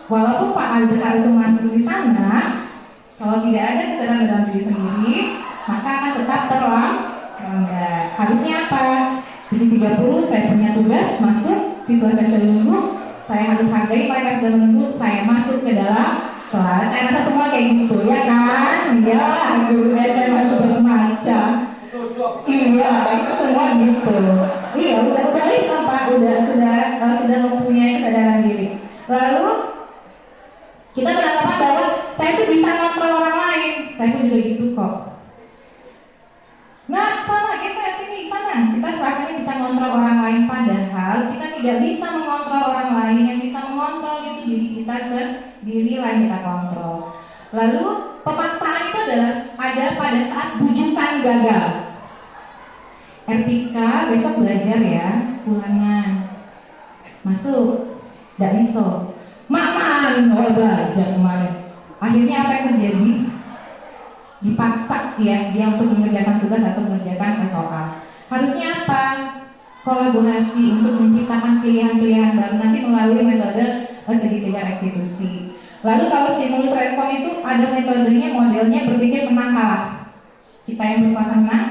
Walaupun Pak Azhar itu masuk di sana, kalau tidak ada kesadaran dalam diri sendiri, maka akan tetap terlambat. Harusnya apa? 7.30 saya punya tugas masuk, siswa saya sudah menunggu, saya harus hargai mereka sudah menunggu, saya masuk ke dalam kelas. Saya rasa semua kayak gitu ya kan? Iya, guru SMA itu bermacam. Iya, semua gitu. Iya, udah itu Pak, sudah mempunyai kesadaran diri. Lalu kita beranggapan bahwa saya tuh bisa ngontrol orang lain. Saya pun juga gitu kok. Nah, sana geser sini sana. Kita rasanya bisa ngontrol orang lain, padahal kita tidak bisa mengontrol orang lain. Yang bisa mengontrol itu diri kita sendiri lah yang kita kontrol. Lalu pemaksaan itu ada pada saat bujukan gagal. RPK besok belajar ya, ulangan. Masuk, tidak bisa. Makan, kalau belajar kemarin. Akhirnya apa yang terjadi? Dipaksa ya, dia untuk mengerjakan tugas atau mengerjakan soal. Harusnya apa? Kolaborasi untuk menciptakan pilihan-pilihan baru nanti melalui metode segitiga restitusi. Lalu kalau stimulus respon itu ada metodenya, modelnya berpikir menang kalah. kita yang berkuasa menang,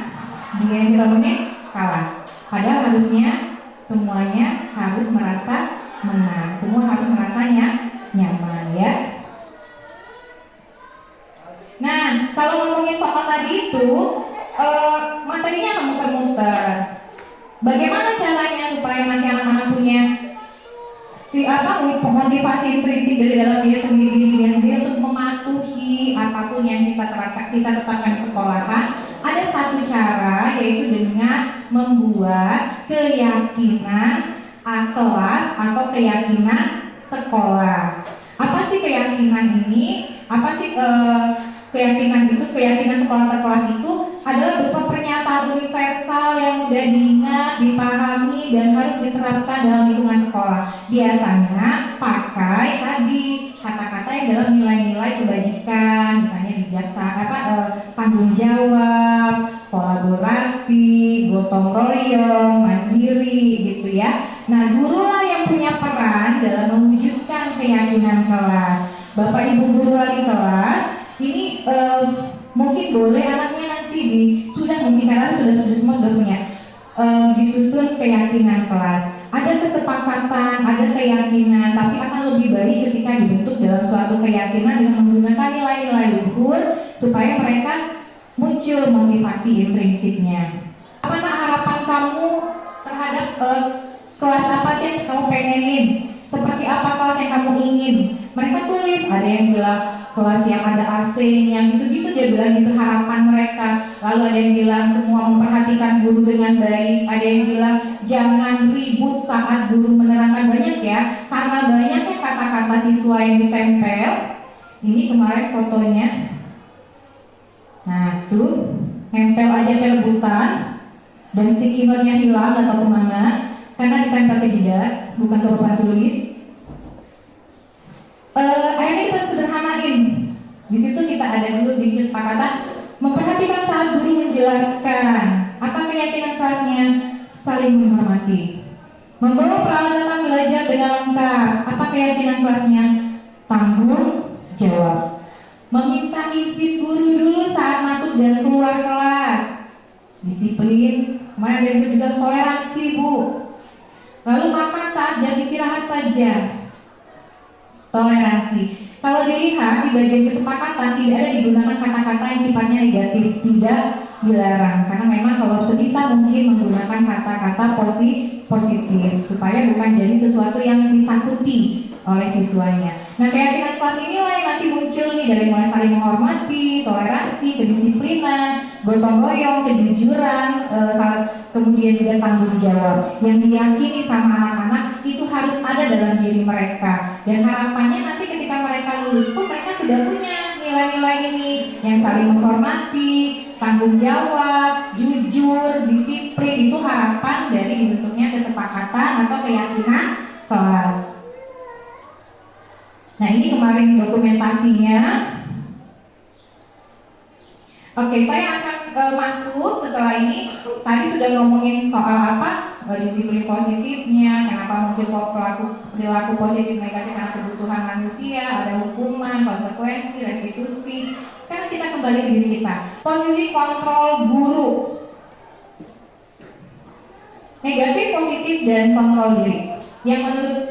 dia yang kita menang kalah. Padahal harusnya semuanya harus merasa menang, semua harus merasanya nyaman ya. Nah, kalau ngomongin soal tadi itu, materinya akan muter-muter. Bagaimana caranya supaya nanti anak-anak punya motivasi intrinsik dari dalam dia sendiri untuk mematuhi apapun yang kita tetapkan di sekolahan? Ada satu cara, yaitu dengan membuat keyakinan kelas atau keyakinan sekolah. Apa sih keyakinan ini? Apa sih keyakinan itu? Keyakinan sekolah atau kelas itu adalah berupa pernyataan universal yang mudah diingat, dipahami, dan harus diterapkan dalam lingkungan sekolah. Biasanya pakai tadi kata-kata yang dalam nilai-nilai kebajikan, misalnya bijaksana, tanggung jawab, kolaborasi, gotong royong, mandiri, gitu ya. Nah, gurulah yang punya peran dalam mewujudkan keyakinan kelas. Bapak Ibu guru wali kelas, ini mungkin boleh anaknya nanti sudah semua sudah punya disusun keyakinan kelas. Ada kesepakatan, ada keyakinan, tapi akan lebih baik ketika dibentuk dalam suatu keyakinan dengan menggunakan nilai-nilai luhur supaya mereka muncul motivasi intrinsiknya. Apa harapan kamu terhadap kelas apa sih yang kamu pengenin? Seperti apa kelas yang kamu ingin? Mereka tulis, ada yang bilang kelas yang ada AC-nya, gitu-gitu dia bilang itu harapan mereka. Lalu ada yang bilang semua memperhatikan guru dengan baik. Ada yang bilang jangan ribut saat guru menerangkan, banyak ya. Karena banyaknya kata-kata siswa yang ditempel. Ini kemarin fotonya. Nah tuh, nempel aja ke rebutan. Dan sticky note-nya hilang atau kemana, karena ditempel ke jidat, bukan ke papan tulis. Akhirnya kita sederhanain. Di situ kita ada dulu di kesepakatan memperhatikan saat guru menjelaskan. Apa keyakinan kelasnya? Saling menghormati. Membawa peralatan belajar dengan lengkap. Apa keyakinan kelasnya? Tanggung jawab. Meminta izin guru dulu saat masuk dan keluar kelas. Disiplin. Kemarin ada yang bilang toleransi, Bu. Lalu makan saat jam istirahat saja. Toleransi. Kalau dilihat di bagian kesepakatan tidak ada digunakan kata-kata yang sifatnya negatif, tidak dilarang. Karena memang kalau sebisa mungkin menggunakan kata-kata positif supaya bukan jadi sesuatu yang ditakuti oleh siswanya. Nah, keyakinan kelas inilah yang nanti muncul nih dari mulai saling menghormati, toleransi, kedisiplinan, gotong royong, kejujuran, kemudian juga tanggung jawab yang diyakini sama anak-anak itu harus ada dalam diri mereka. Dan harapannya nanti ketika mereka lulus pun mereka sudah punya nilai-nilai ini yang saling menghormati, tanggung jawab, jujur, disiplin. Itu harapan dari dibentuknya kesepakatan atau keyakinan kelas. Nah, ini kemarin dokumentasinya. Oke, saya akan masuk setelah ini. Tadi sudah ngomongin soal apa? Disiplin positifnya, kenapa muncul perilaku positif negatif karena kebutuhan manusia, ada hukuman, konsekuensi, restitusi. Sekarang kita kembali ke diri kita. Posisi kontrol guru. Negatif, positif, dan kontrol diri. Yang menurut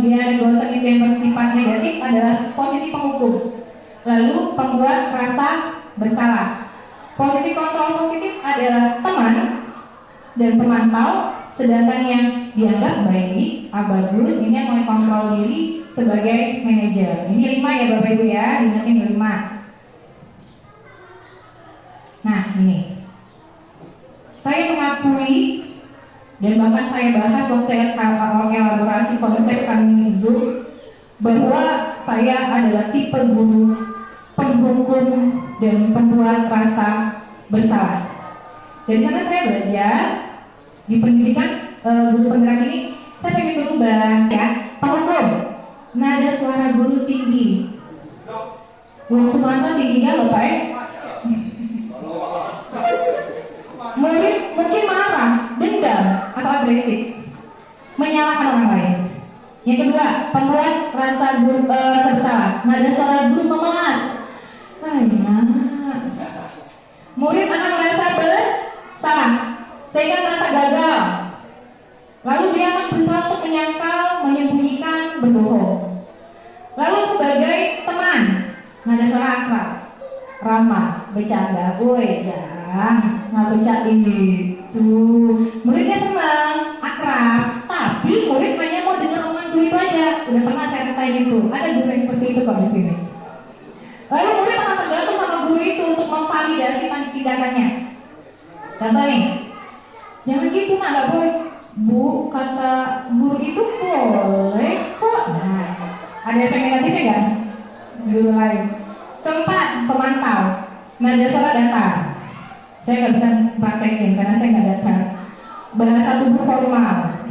Diana Gosset itu yang bersifat negatif adalah posisi penghukum, lalu pembuat rasa bersalah. Posisi kontrol positif adalah teman dan pemantau, sedangkan yang dianggap baik, bagus, ini yang mengontrol diri sebagai manajer. Ini 5 ya Bapak Ibu ya, diingatin 5. Nah ini, saya mengakui dan bahkan saya bahas waktu elaborasi konsep kami Zoom bahwa saya adalah tipe guru penghukum dan pembuat rasa bersalah. Dari sana saya belajar di pendidikan guru penggerak ini, saya pengen berubah ya. Penghukum, nada suara guru tinggi. Wong Sumatera tingginya loh Pak Murid mungkin marah, dendam, atau agresif, menyalahkan orang lain. Yang kedua, pembuat rasa guru bersalah. Nada suara guru memelas. Murid akan nada suara akrab, ramah, bercanda, woi jangan nggak bercanda itu. Muridnya senang, akrab, tapi murid hanya mau dengar omongan guru itu aja. Udah pernah saya rasain itu. Ada guru yang seperti itu kok di sini. Lalu murid akan tergantung sama guru itu untuk memvalidasi tindakannya. Contoh nih, jangan gitu nak, nggak boleh. Bu, kata guru itu boleh kok. Nah, ada efek negatifnya nggak? Guru lain. Keempat, pemantau. Nada suara datar. Saya nggak bisa praktekin karena saya nggak datar. Bahasa tubuh formal.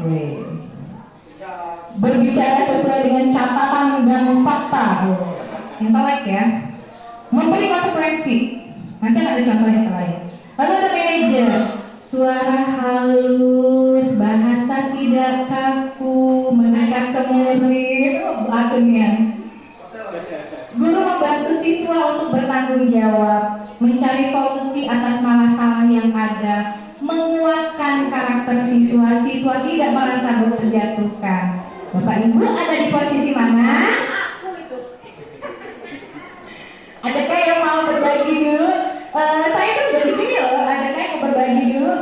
Berbicara sesuai dengan catatan dan fakta. Intelek ya. Memberi konsekuensi. Nanti ada contohnya setelah ini. Lalu ada manajer. Suara halus, bahasa tidak kaku, mendekat ke murid. Akhirnya guru membantu siswa untuk bertanggung jawab, mencari solusi atas masalah yang ada, menguatkan karakter siswa, siswa tidak merasa terjatuhkan. Bapak Ibu ada di posisi mana? Aku itu. Adakah yang mau berbagi dulu? Saya tuh sudah di sini loh. Adakah yang mau berbagi dulu?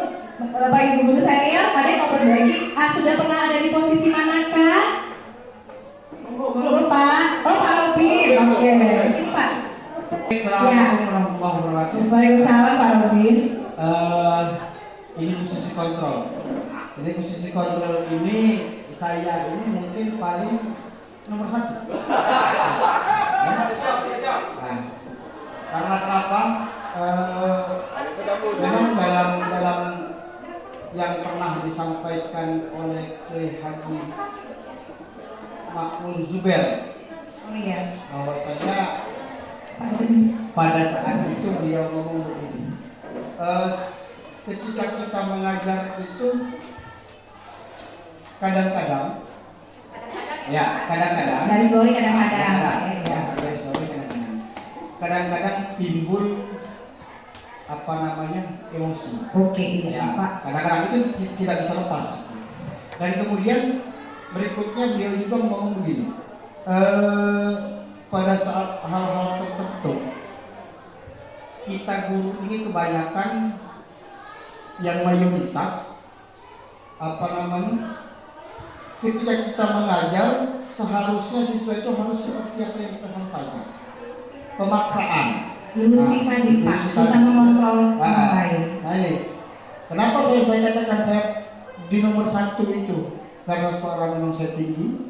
Bapak Ibu guru senior, ada yang mau berbagi? Sudah pernah ada di posisi manakah? Pak. Oh, Pak Robin. Oke, sini Pak. Assalamualaikum warahmatullahi wabarakatuh. Waalaikumsalam Pak Robin. Ini posisi kontrol. Ini posisi kontrol ini saya ini mungkin paling nomor 1. Ya? Nah, karena kenapa? Memang dalam yang pernah disampaikan oleh Kiai Haji Ma'mun Zubair, Oh iya. bahwasanya Pak Robin. pada saat itu beliau ngomong begini, ketika kita mengajar itu kadang-kadang Garis bawahi kadang-kadang. ya, garis bawahi kadang-kadang timbul emosi. Oke, iya Ya, Pak. kadang-kadang itu tidak bisa lepas. Dan kemudian berikutnya beliau juga ngomong begini, pada saat hal-hal tertentu kita guru ini kebanyakan yang mayoritas ketika kita mengajar seharusnya siswa itu harus seperti apa yang kita sampaikan, pemaksaan. Ilusi tadi Pak, kita mengontrol orang lain. Nah ini, kenapa saya katakan saya di nomor 1 itu, karena suara memang saya tinggi,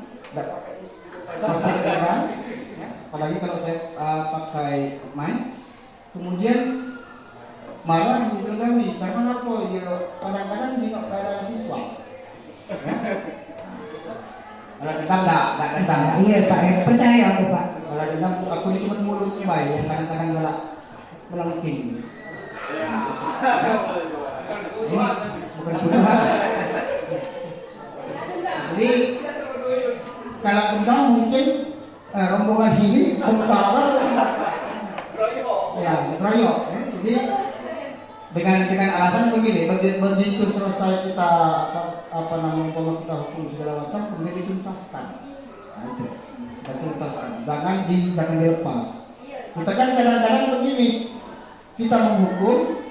pasti kedengaran, ya, apalagi kalau saya pakai mic. Kemudian malah itu kami, karena apa? Ya kadang-kadang nengok keadaan siswa. Ya. Kalau dendam enggak dendam. Iya Pak, ya. Percaya aku Pak. Kalau dendam aku ini cuma mulutnya baik, yang kadang-kadang galak melengking. Nah, ini bukan tuduhan. Jadi kalau dendam mungkin rombongan ini bongkar. Ya, dikeroyok. Ya. Jadi dengan alasan begini, begitu selesai kita kita hukum segala macam, kemudian dituntaskan. Nah itu, kita tuntaskan. Jangan dilepas. Kita kan kadang-kadang begini, kita menghukum,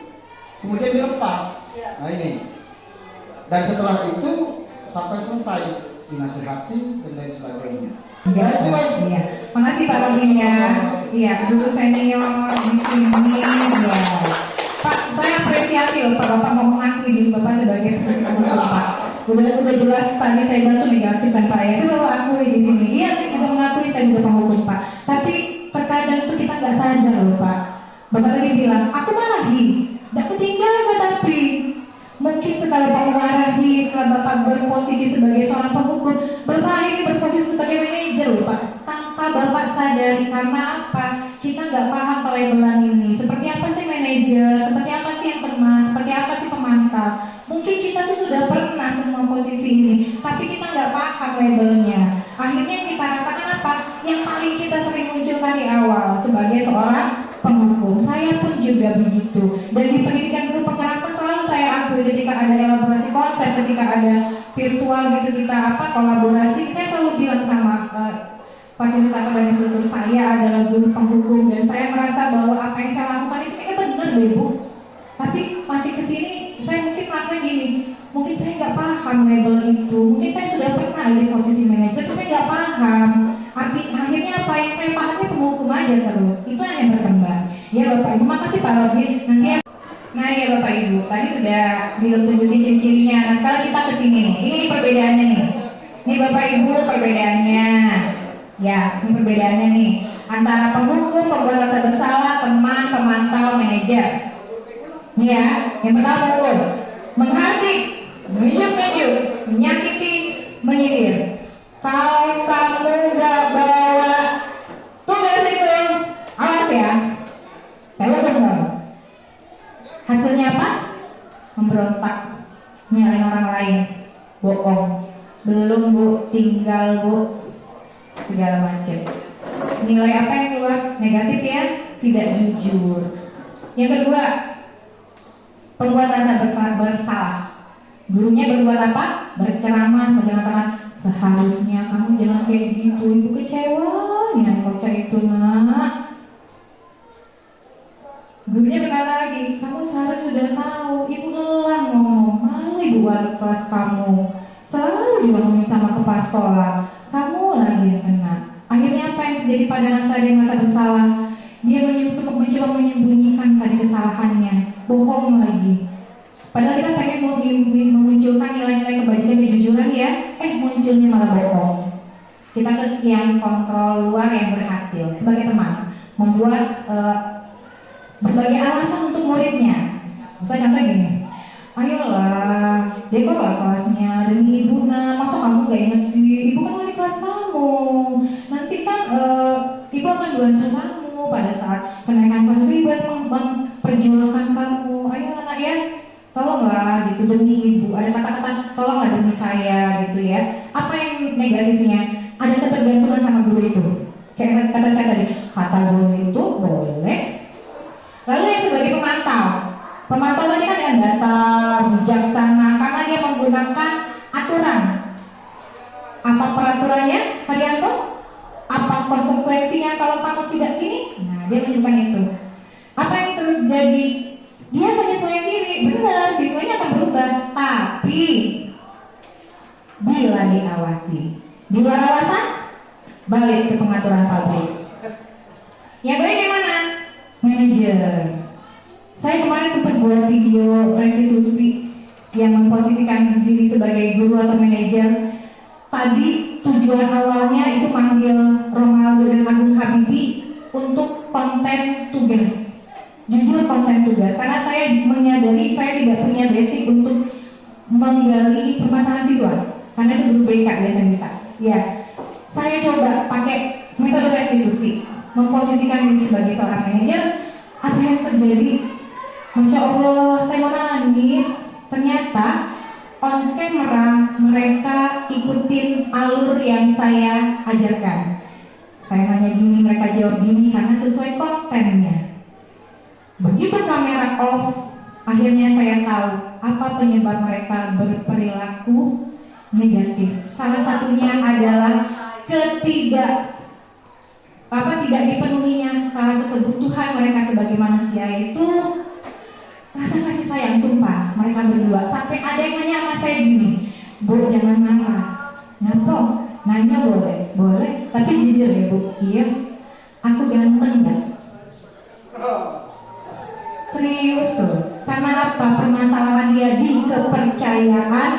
kemudian dilepas. Nah ini. Dan setelah itu sampai selesai dinasihati dan lain sebagainya. Iya. Makasih Pak Robin ya. Iya, guru senior di sini. Ya. Pak, saya apresiasi loh Pak, Bapak mau mengakui diri Bapak sebagai penghukum Pak. Udah jelas tadi saya bantu negatif kan Pak ya. Itu Bapak akui di sini. Iya, saya juga mengakui saya juga penghukum Pak. Tapi terkadang tuh kita nggak sadar loh Pak. Bapak tadi bilang, aku marahi, aku tinggal nggak tapi. Mungkin setelah Bapak marahi, setelah Bapak berposisi sebagai seorang penghukum, Bapak ini berposisi sebagai manajer loh Pak. Tanpa Bapak sadari, karena apa? Kita nggak paham pelabelan ini. Seperti apa sih manajer? Seperti apa sih yang teman? Seperti apa sih pemantau? Mungkin kita tuh sudah pernah semua posisi ini, tapi kita nggak paham labelnya. Akhirnya kita rasakan apa? Yang paling kita sering munculkan di awal sebagai seorang penghukum. Saya pun juga begitu. Dan di pendidikan guru penggerakan selalu saya akui ketika ada elaborasi konsep, ketika ada virtual gitu kita kolaborasi, saya selalu bilang sama fasilitator dan instruktur saya adalah guru penghukum dan saya merasa bahwa apa yang saya lakukan itu kayaknya benar deh Bu. Tapi makin kesini saya mungkin makna gini, mungkin saya nggak paham label itu, mungkin saya sudah pernah ada di posisi manajer, tapi saya nggak paham. Akhirnya apa yang saya pahami penghukum aja terus, itu yang berkembang. Ya Bapak Ibu, makasih Pak Robi. Nanti ya. Nah ya Bapak Ibu, tadi sudah ditunjukin ciri-cirinya. Nah sekarang kita kesini nih, ini perbedaannya nih. Ini Bapak Ibu perbedaannya. Ya, ini perbedaannya nih antara penghukum, pembuat rasa bersalah, teman, pemantau, manajer. Nih ya, yang pertama penghukum, menghardik, menunjuk-nunjuk, menyakiti, menyindir. Kalau kamu nggak bawa tugas itu, awas ya, saya hukum kamu. Hasilnya apa? Memberontak, nyalain orang lain, bohong. Belum Bu, tinggal Bu, segala macam. Nilai apa yang keluar? Negatif ya, tidak jujur. Yang kedua, pembuat rasa bersalah. Gurunya berbuat apa? Berceramah, mengatakan seharusnya kamu jangan kayak gitu, ibu kecewa dengan bocah itu nak. Gurunya berkata lagi, kamu seharusnya sudah tahu, ibu lelah ngomong, malu ibu wali kelas kamu, selalu diomongin sama kepala sekolah, kamu lagi yang kena. Akhirnya apa yang terjadi pada anak tadi yang merasa bersalah? Dia mencoba menyembunyikan tadi kesalahannya, bohong lagi. Padahal kita pengen memunculkan nilai-nilai kebajikan kejujuran ya, munculnya malah bohong. Kita ke yang kontrol luar yang berhasil sebagai teman, membuat berbagai alasan untuk muridnya. Misalnya contoh gini, ayolah, dekorlah kelasnya demi ibu nak, masa kamu gak inget sih, ibu kan wali kelas kamu, nanti kan ibu akan bantu kamu pada saat kenaikan kelas, ibu akan memperjuangkan kamu, ayolah nak ya, tolonglah gitu demi ibu, ada kata-kata tolonglah demi saya gitu ya. Apa yang negatifnya? Ada ketergantungan sama guru itu. Kayak kata saya tadi, kata guru itu boleh. Lalu yang sebagai pemantau tadi kan yang datang bijaksana karena dia menggunakan aturan. Apa peraturannya, Haryanto? Apa konsekuensinya kalau kamu tidak gini? Nah, dia menunjukkan itu. Apa yang terjadi? Dia menyesuaikan diri, benar, siswanya akan berubah, tapi bila diawasi, di luar awasan, balik ke pengaturan pabrik. Yang baik yang mana? Manajer. Saya kemarin sempat buat video restitusi yang memposisikan diri sebagai guru atau manajer. Tadi tujuan awalnya itu manggil Ronaldo dan Agung Habibie untuk konten tugas. Jujur konten tugas, karena saya menyadari saya tidak punya basic untuk menggali permasalahan siswa, karena itu guru BK biasanya bisa. Ya, saya coba pakai metode restitusi, memposisikan diri sebagai seorang manajer. Apa yang terjadi? Masya Allah, saya mau nangis. Ternyata on camera mereka ikutin alur yang saya ajarkan. Saya nanya gini, mereka jawab gini karena sesuai kontennya. Begitu kamera off, akhirnya saya tahu apa penyebab mereka berperilaku negatif. Salah satunya adalah tidak dipenuhinya salah satu kebutuhan mereka sebagai manusia, itu rasa kasih sayang. Sumpah mereka berdua sampai ada yang nanya sama saya gini, Bu jangan marah. Ngapa? Nanya boleh, tapi jujur ya Bu, iya aku ganteng gak? Serius tuh, karena apa? Permasalahan dia di kepercayaan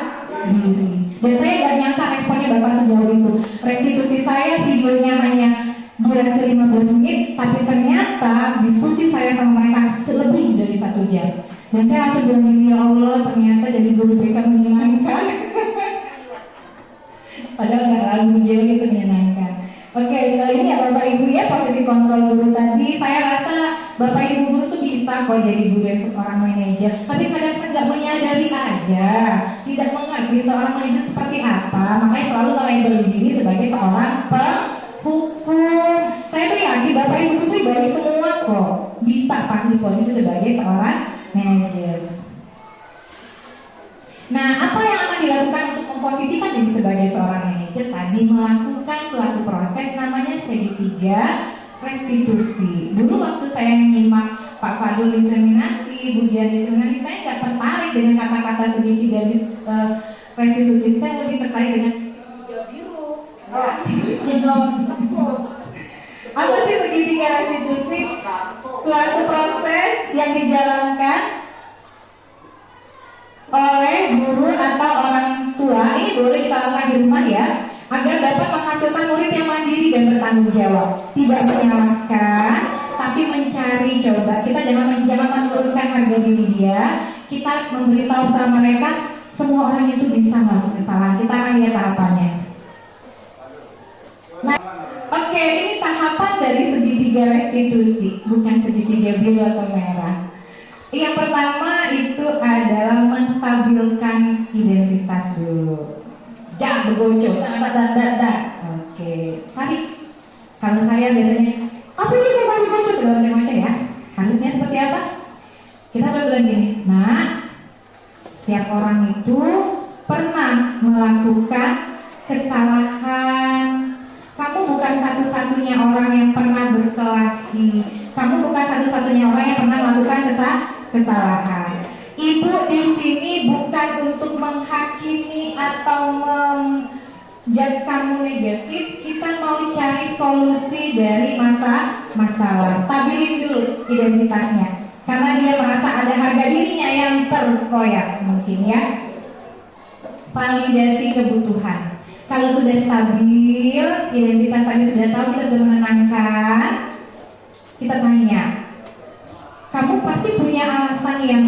diri. Dan saya gak nyangka responnya Bapak sejauh itu. Restitusi saya videonya hanya durasi 15 menit, tapi ternyata diskusi saya sama mereka lebih dari 1 jam. Dan saya langsung bilang gini, ya Allah ternyata jadi guru BK menyenangkan. Padahal gak lagu jadi itu menyenangkan. Oke, ini ya Bapak Ibu ya, posisi kontrol guru tadi. Saya rasa Bapak Ibu guru tuh bisa kok jadi guru yang seorang manajer, tapi kadang saya nggak menyadari aja, tidak mengerti seorang manajer seperti apa, makanya selalu melabel diri sebagai seorang penghukum. Saya tuh yakin Bapak Ibu guru sih baik semua kok, bisa pasti di posisi sebagai seorang manajer. Nah, apa yang akan dilakukan untuk memposisikan diri sebagai seorang manajer? Tadi melakukan melakukan suatu proses namanya segitiga restitusi. Dulu waktu saya menyimak Pak Fadul diseminasi, Bu Dian diseminasi, saya nggak tertarik dengan kata-kata segitiga restitusi. Saya lebih tertarik dengan segitiga biru. Apa sih segitiga restitusi? Suatu proses yang dijalankan oleh guru atau orang tua, ini boleh kita lakukan di rumah ya, agar dapat menghasilkan murid yang mandiri dan bertanggung jawab, tidak menyalahkan, tapi mencari coba. Kita jangan menurunkan harga diri dia. Kita memberitahu kepada mereka semua orang itu bisa melakukan kesalahan. Kita akan lihat tahapannya. Nah, oke, ini tahapan dari segitiga restitusi, bukan segitiga biru atau merah. Yang pertama itu adalah menstabilkan identitas dulu. Dak begoco, dak. Oke, tarik. Kalau saya biasanya, apa ini yang begoco segala macam ya? Harusnya seperti apa? Kita bilang gini, nah, setiap orang itu pernah melakukan kesalahan. Kamu bukan satu-satunya orang yang pernah berkelahi. Kamu bukan satu-satunya orang yang pernah melakukan kesalahan. Ibu di sini bukan untuk menghakimi atau menjudge kamu negatif. Kita mau cari solusi dari masalah. Stabilin dulu identitasnya, karena dia merasa ada harga dirinya yang terkoyak mungkin ya. Validasi kebutuhan. Kalau sudah stabil, identitas tadi sudah tahu, kita sudah menenangkan, kita tanya, kamu pasti punya alasan yang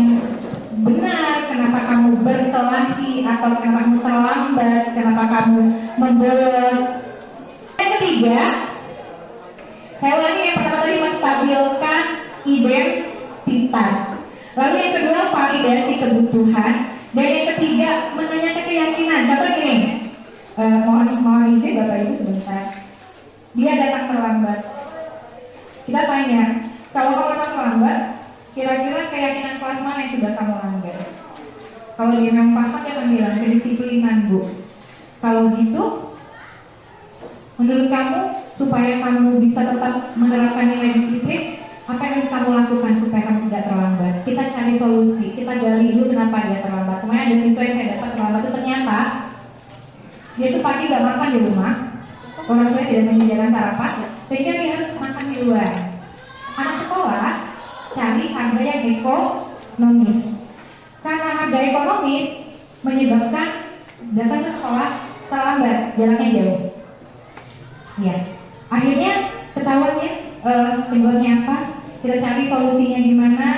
benar kenapa kamu berkelahi atau kenapa kamu terlambat, kenapa kamu membolos. Yang ketiga, saya ulangi, yang pertama tadi menstabilkan identitas. Lalu yang kedua validasi kebutuhan, dan yang ketiga menanyakan keyakinan. Contoh gini, mohon izin Bapak Ibu sebentar. Dia datang terlambat. Kita tanya, kalau kamu datang terlambat, kira-kira keyakinan kelas mana yang sudah kamu langgar? Kalau dia memang paham, dia akan bilang kedisiplinan Bu. Kalau gitu, menurut kamu supaya kamu bisa tetap menerapkan nilai disiplin, apa yang harus kamu lakukan supaya kamu tidak terlambat? Kita cari solusi, kita gali dulu kenapa dia terlambat. Kemarin ada siswa yang saya dapat terlambat itu ternyata dia tuh pagi gak makan di rumah, orang tuanya tidak menyediakan sarapan, sehingga dia harus makan di luar. Anak sekolah cari harga yang ekonomis. Karena harga ekonomis menyebabkan datang ke sekolah terlambat, jalannya jauh. Ya, akhirnya ketahuan ya penyebabnya apa. Kita cari solusinya di mana.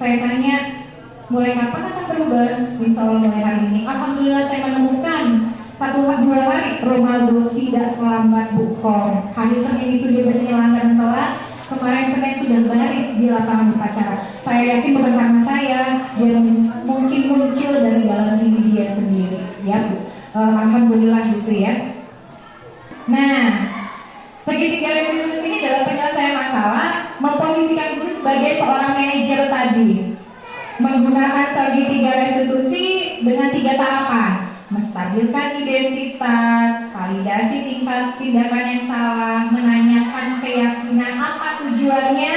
Saya tanya, mulai kapan akan berubah? Insya Allah mulai hari ini. Alhamdulillah saya menemukan 1-2 hari Ronaldo tidak terlambat bukom. Hari Senin itu dia biasanya lambat dan telat. Kemarin Senin sudah baris di lapangan upacara. Saya yakin bukan karena saya, dia mungkin muncul dari dalam diri dia sendiri. Ya Bu, alhamdulillah gitu ya. Nah, segitiga restitusi ini dalam penyelesaian masalah memposisikan guru sebagai seorang manajer tadi, menggunakan segitiga restitusi dengan 3 tahapan: menstabilkan identitas, validasi tingkat tindakan yang salah, menanyakan keyakinan. Apa tujuannya?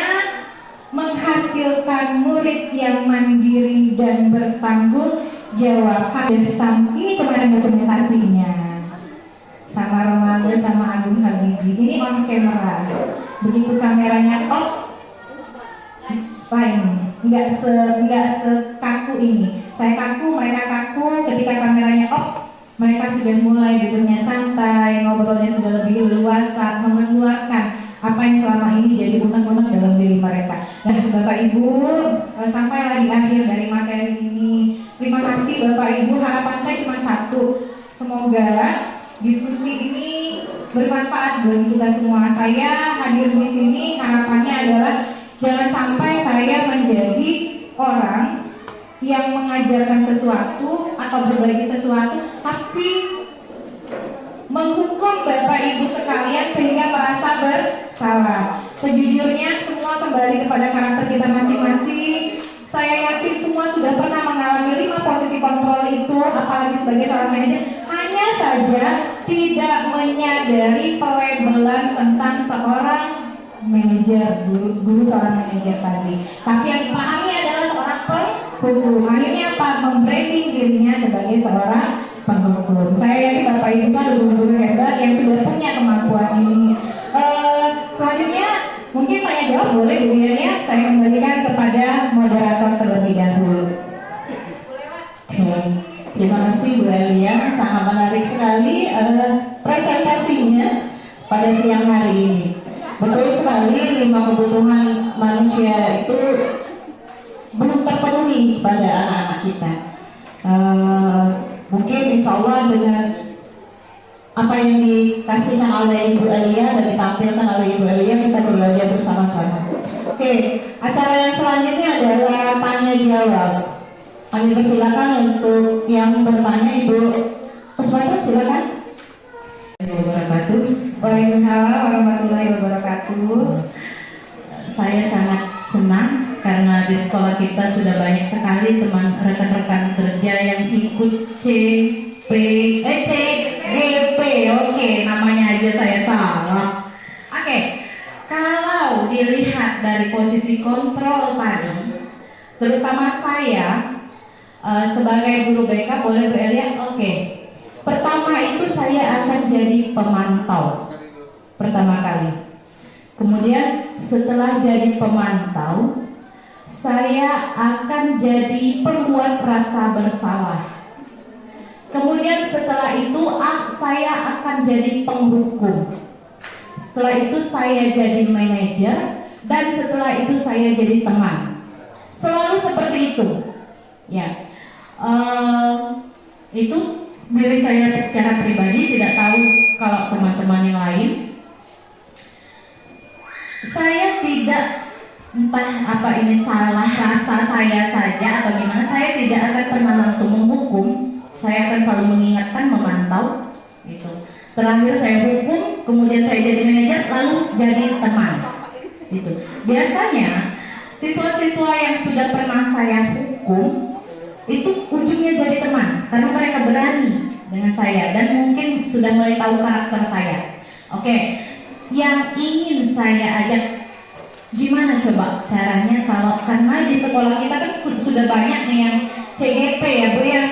Menghasilkan murid yang mandiri dan bertanggung jawab. Ini kemarin dokumentasinya sama Ronaldo sama Agung Habibie. Ini on camera. Begitu kameranya off, fine, nggak sekaku ini. Saya kaku, mereka kaku. Ketika kameranya off, mereka sudah mulai duduknya santai, ngobrolnya sudah lebih leluasa, mengeluarkan apa yang selama ini jadi unek-unek dalam diri mereka. Dan Bapak Ibu, sampailah di akhir dari materi ini. Terima kasih Bapak Ibu. Harapan saya cuma satu, semoga diskusi ini bermanfaat bagi kita semua. Saya hadir di sini harapannya adalah jangan sampai saya menjadi orang yang mengajarkan sesuatu atau berbagi sesuatu tapi menghukum Bapak Ibu sekalian sehingga merasa bersalah. Sejujurnya semua kembali kepada karakter kita masing-masing. Saya yakin semua sudah pernah mengalami 5 posisi kontrol itu, apalagi sebagai seorang manajer. Hanya saja tidak menyadari pelabelan tentang seorang manajer, guru seorang manajer tadi. Tapi yang dipahami adalah seorang penghukum. Akhirnya apa? Membranding dirinya sebagai seorang penghukum. Saya yakin Bapak Ibu semua ada guru-guru hebat yang sudah punya kemampuan ini. Selanjutnya mungkin tanya jawab boleh Bu ya. Saya kembalikan kepada moderator terlebih dahulu. Oke, terima kasih Bu Elia, sangat menarik sekali presentasinya pada siang hari ini. Betul sekali 5 kebutuhan manusia itu belum terpenuhi pada anak-anak kita. Mungkin insya Allah dengan apa yang dikasihkan oleh Ibu Elia dan ditampilkan oleh Ibu Elia, kita belajar bersama-sama. Oke, acara yang selanjutnya adalah tanya jawab. Kami persilakan untuk yang bertanya Ibu Kuswati, silakan. Waalaikumsalam warahmatullahi wabarakatuh. Saya sangat senang karena di sekolah kita sudah banyak sekali teman rekan-rekan kerja yang ikut CGP. Oke, namanya aja saya salah. Oke, kalau dilihat dari posisi kontrol tadi, terutama saya sebagai guru BK, boleh Bu Elia? Oke. Pertama itu saya akan jadi pemantau pertama kali. Kemudian setelah jadi pemantau, saya akan jadi pembuat rasa bersalah. Kemudian setelah itu saya akan jadi penghukum. Setelah itu saya jadi manajer, dan setelah itu saya jadi teman. Selalu seperti itu. Ya, itu diri saya secara pribadi, tidak tahu kalau teman-teman yang lain. Saya tidak, entah apa ini salah rasa saya saja atau gimana, saya tidak akan pernah langsung menghukum. Saya akan selalu mengingatkan, memantau gitu. Terakhir saya hukum, kemudian saya jadi manajer, lalu jadi teman gitu. Biasanya siswa-siswa yang sudah pernah saya hukum itu ujungnya jadi teman karena mereka berani dengan saya dan mungkin sudah mulai tahu karakter saya. Oke, yang ingin saya ajak, gimana coba caranya kalau, karena di sekolah kita kan sudah banyak nih yang CGP ya Bu ya.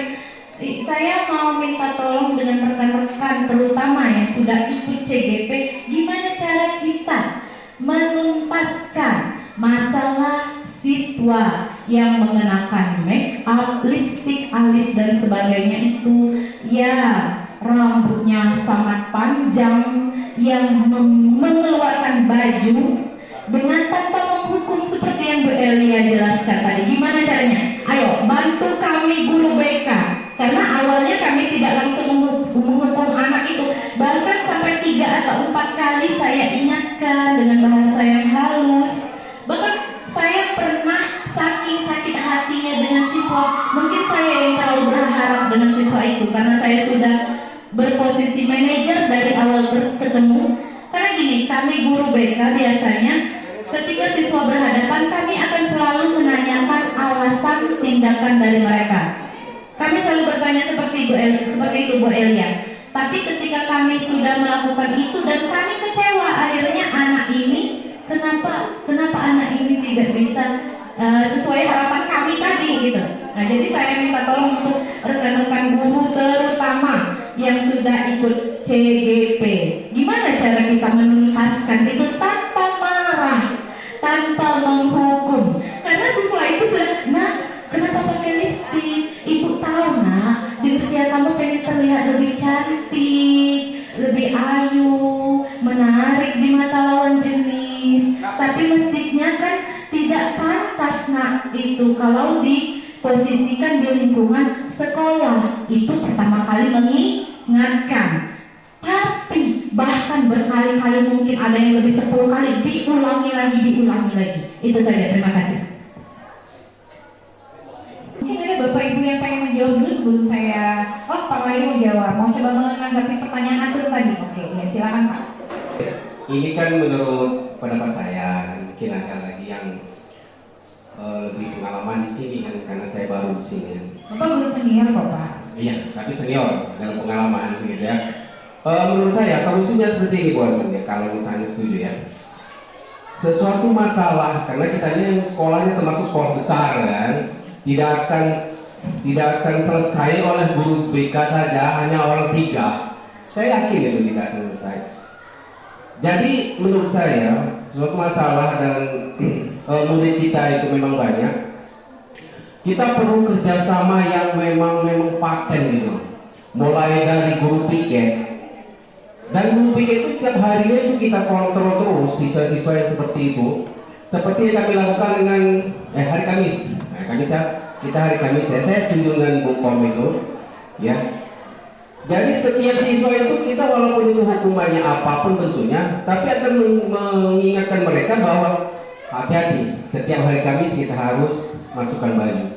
Saya mau minta tolong dengan rekan-rekan terutama yang sudah ikut CGP, gimana cara kita menuntaskan masalah siswa yang mengenakan make up, lipstick, alis dan sebagainya itu, ya rambutnya sangat panjang, yang mengeluarkan baju dengan tanpa menghukum seperti yang Bu Elia jelaskan tadi. Gimana caranya? Ayo bantu kami guru BK, karena awalnya kami tidak langsung menghukum anak itu, bahkan sampai 3 atau 4 kali saya ingatkan dengan bahasa yang halus. Bahkan saya pernah saking sakit hatinya dengan siswa, mungkin saya yang terlalu berharap dengan siswa itu karena saya sudah berposisi manajer dari awal ketemu. Karena gini, kami guru BK biasanya ketika siswa berhadapan, kami akan selalu menanyakan alasan tindakan dari mereka. Kami selalu bertanya seperti itu Bu Elia. Tapi ketika kami sudah melakukan itu dan kami kecewa, akhirnya anak ini kenapa anak ini tidak bisa sesuai harapan kami tadi gitu. Nah, jadi saya minta tolong untuk rekan-rekan guru terutama yang sudah ikut CGP, gimana cara kita menuntaskan itu tanpa marah, tanpa menghukum. Karena siswa itu sudah, nah kenapa pakai lipstick? Ibu tahu nak, di usia kamu pengen terlihat lebih cantik, lebih ayu, menarik di mata lawan jenis. Tapi mestinya kan tidak pantas nak itu kalau diposisikan di lingkungan sekolah. Itu pertama kali mengingatkan. Tapi bahkan berkali-kali, mungkin ada yang lebih 10 kali, diulangi lagi. Itu saja, terima kasih. Mungkin ada Bapak Ibu yang pengen menjawab dulu sebelum saya. Oh, Pak Mari mau jawab. Mau coba menanggapi pertanyaan Atur tadi? Oke, ya silakan Pak. Ini kan menurut pendapat saya, mungkin ada lagi yang lebih pengalaman di sini kan, karena saya baru di sini. Bapak guru senior kok Pak. Iya, tapi senior dalam pengalaman gitu ya. Menurut saya solusinya seperti ini buat ya, kalau misalnya setuju ya. Sesuatu masalah, karena kita ini sekolahnya termasuk sekolah besar kan, tidak akan selesai oleh guru BK saja, hanya orang 3. Saya yakin itu tidak akan selesai. Jadi menurut saya suatu masalah dan murid kita itu memang banyak. Kita perlu kerjasama yang memang paten gitu. Mulai dari guru piket. Dan guru piket itu setiap harinya itu kita kontrol terus siswa-siswa yang seperti itu. Seperti yang kami lakukan dengan hari Kamis. Nah, Kamis ya, kita hari Kamis ya. Saya setuju dengan Bu Kom itu, ya. Jadi setiap siswa itu kita walaupun itu hukumannya apapun bentuknya, tapi akan mengingatkan mereka bahwa hati-hati. Setiap hari Kamis kita harus masukkan baju.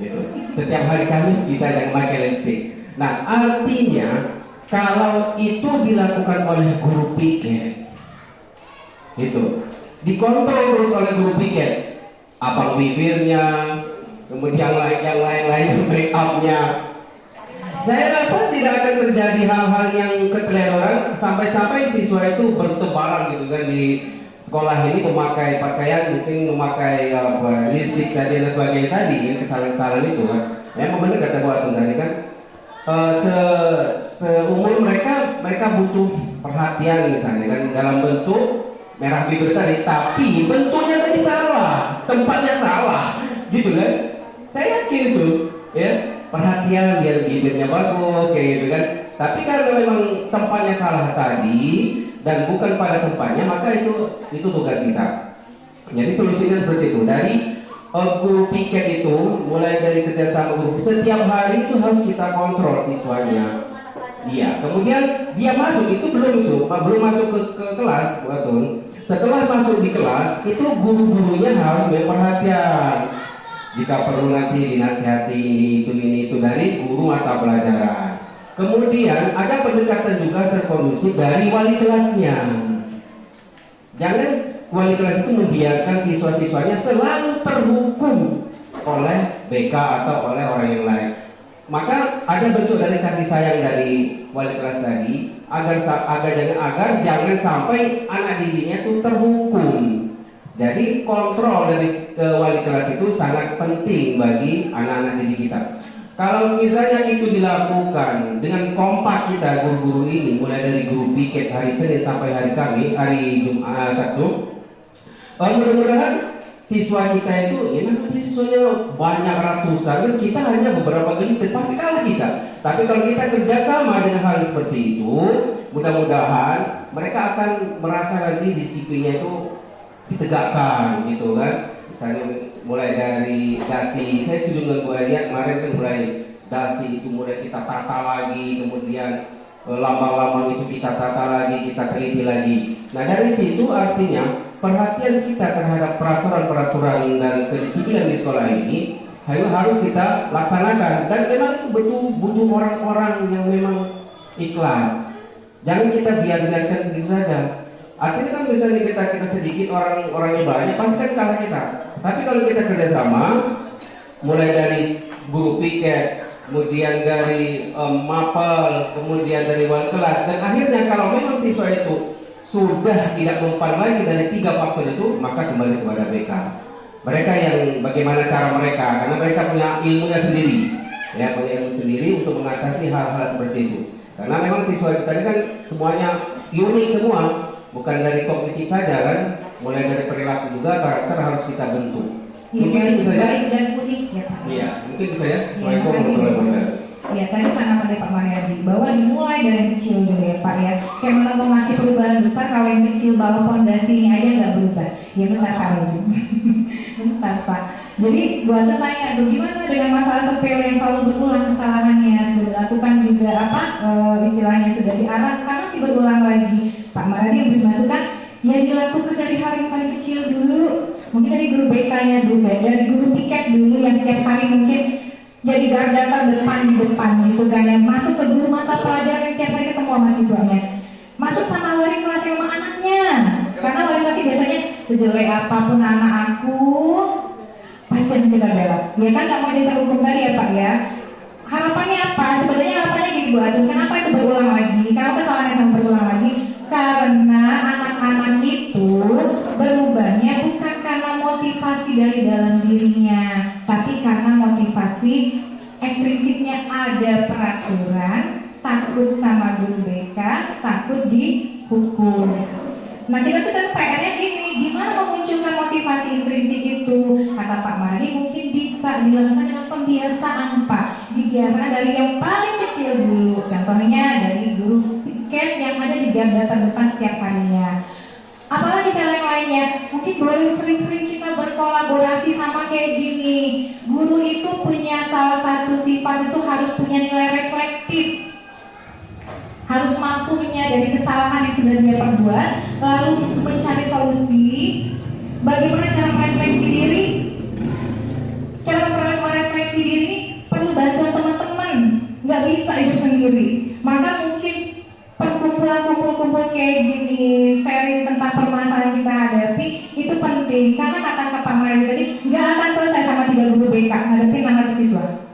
Gitu. Setiap hari Kamis kita jangan pakai lipstick. Nah, artinya kalau itu dilakukan oleh guru piket, itu dikontrol terus oleh guru piket, apa bibirnya, kemudian yang lain-lain make upnya. Saya rasa tidak akan terjadi hal-hal yang keteledoran sampai-sampai siswa itu bertebaran gitu kan di sekolah ini memakai pakaian, mungkin memakai lipstick tadi dan sebagainya tadi, yang kesalahan-kesalahan itu kan. Memang benar kata Bu Atun tadi kan. Seumur mereka butuh perhatian misalnya kan dalam bentuk merah bibir tadi, tapi bentuknya tadi salah, tempatnya salah, gitu kan? Saya yakin itu, ya perhatian biar bibirnya bagus kayak gitu kan. Tapi karena memang tempatnya salah tadi dan bukan pada tempatnya, maka itu tugas kita. Jadi solusinya seperti itu. Dari guru piket itu mulai dari kerjasama guru setiap hari itu harus kita kontrol siswanya. Iya, kemudian dia masuk itu belum masuk ke kelas, Bu Atun. Setelah masuk di kelas itu guru-gurunya harus berperhatian. Jika perlu nanti dinasihati ini itu dari guru mata pelajaran. Kemudian ada pendekatan juga sekondusif dari wali kelasnya. Jangan wali kelas itu membiarkan siswa-siswanya selalu terhukum oleh BK atau oleh orang yang lain. Maka ada bentuk dari kasih sayang dari wali kelas tadi agar jangan sampai anak didiknya itu terhukum. Jadi kontrol dari wali kelas itu sangat penting bagi anak-anak didik kita. Kalau misalnya itu dilakukan dengan kompak kita guru-guru ini, mulai dari guru piket hari Senin sampai hari Jumat Sabtu, mudah-mudahan siswa kita itu, ya nanti siswanya banyak ratusan, dan kita hanya beberapa gelintir, pasti kalah kita. Tapi kalau kita kerjasama dengan hal seperti itu, mudah-mudahan mereka akan merasa nanti disiplinnya itu ditegakkan, gitu kan. Misalnya mulai dari dasi, saya setuju dengan Bu Elia kemarin kan mulai dasi itu mulai kita tata lagi, kemudian lambang-lambang itu kita tata lagi, kita teliti lagi. Nah dari situ artinya perhatian kita terhadap peraturan-peraturan dan kedisiplinan di sekolah ini harus kita laksanakan, dan memang itu butuh orang-orang yang memang ikhlas. Jangan kita biarkan begitu saja. Artinya kan misalnya kita sedikit, orangnya banyak, pasti kan kalah kita. Tapi kalau kita kerjasama, mulai dari guru piket, kemudian dari mapel, kemudian dari wali kelas, dan akhirnya kalau memang siswa itu sudah tidak mempan lagi dari 3 faktor itu, maka kembali kepada BK. Mereka yang bagaimana cara mereka, karena mereka punya ilmunya sendiri, ya punya ilmu sendiri untuk mengatasi hal-hal seperti itu. Karena memang siswa kita ini kan semuanya unik semua. Bukan dari kognitif saja kan, mulai dari perilaku juga, karakter harus kita bentuk. Mungkin bisa ya? Dan unik ya Pak. Iya, mungkin bisa ya. Assalamualaikum warahmatullahi wabarakatuh. Ya tadi sangat dari Pak Mariadi bahwa dimulai dari kecil dulu ya Pak ya. Kayak mana mau ngasih perubahan besar kalau yang kecil bahwa fondasinya aja nggak berubah. Ya bentar Pak. Bentar Pak. Jadi buat tanya tuh gimana dengan masalah sepele yang selalu berulang kesalahannya, sudah dilakukan juga istilahnya sudah diarahkan masih berulang lagi. Pak Mariadi yang beri masukan ya dilakukan dari hal yang paling kecil dulu, mungkin dari guru BK-nya dulu, dari guru piket dulu yang setiap hari mungkin jadi garda terdepan di depan gitu kan, yang masuk ke guru mata pelajaran yang setiap hari ketemu sama siswanya, masuk sama wali kelas yang sama anaknya, karena wali kelas biasanya sejelek apapun anak aku pasti akan kita bela, ya kan nggak mau jadi terhukum tadi ya Pak ya. Harapannya apa? Sebenarnya harapannya gini Bu Atun, kenapa itu berulang lagi? Kenapa kesalahan yang sama berulang lagi? Karena anak-anak itu berubahnya bukan karena motivasi dari dalam dirinya, tapi karena motivasi ekstrinsiknya. Ada peraturan, takut sama guru BK, takut dihukum. Nah kita tuh kan PR-nya gini, gimana memunculkan motivasi intrinsik itu? Kata Pak Mardi mungkin bisa dilakukan dengan pembiasaan Pak. Dibiasakan dari yang paling kecil dulu. Contohnya dari guru piket yang ada di garda terdepan setiap harinya. Apalagi cara yang lainnya, mungkin boleh sering-sering kita berkolaborasi sama kayak gini. Guru itu punya salah satu sifat itu harus punya nilai reflektif. Harus mampu menyadari kesalahan yang sudah dia perbuat, lalu mencari solusi. Bagaimana cara merefleksi diri? Cara merefleksi diri perlu bantuan teman-teman, nggak bisa hidup sendiri. Maka mungkin perkumpulan kumpul-kumpul kayak gini, sharing tentang permasalahan yang kita hadapi itu penting. Karena kata Pak Mardi tadi, nggak akan selesai sama 3 guru BK ngadepin 600 siswa.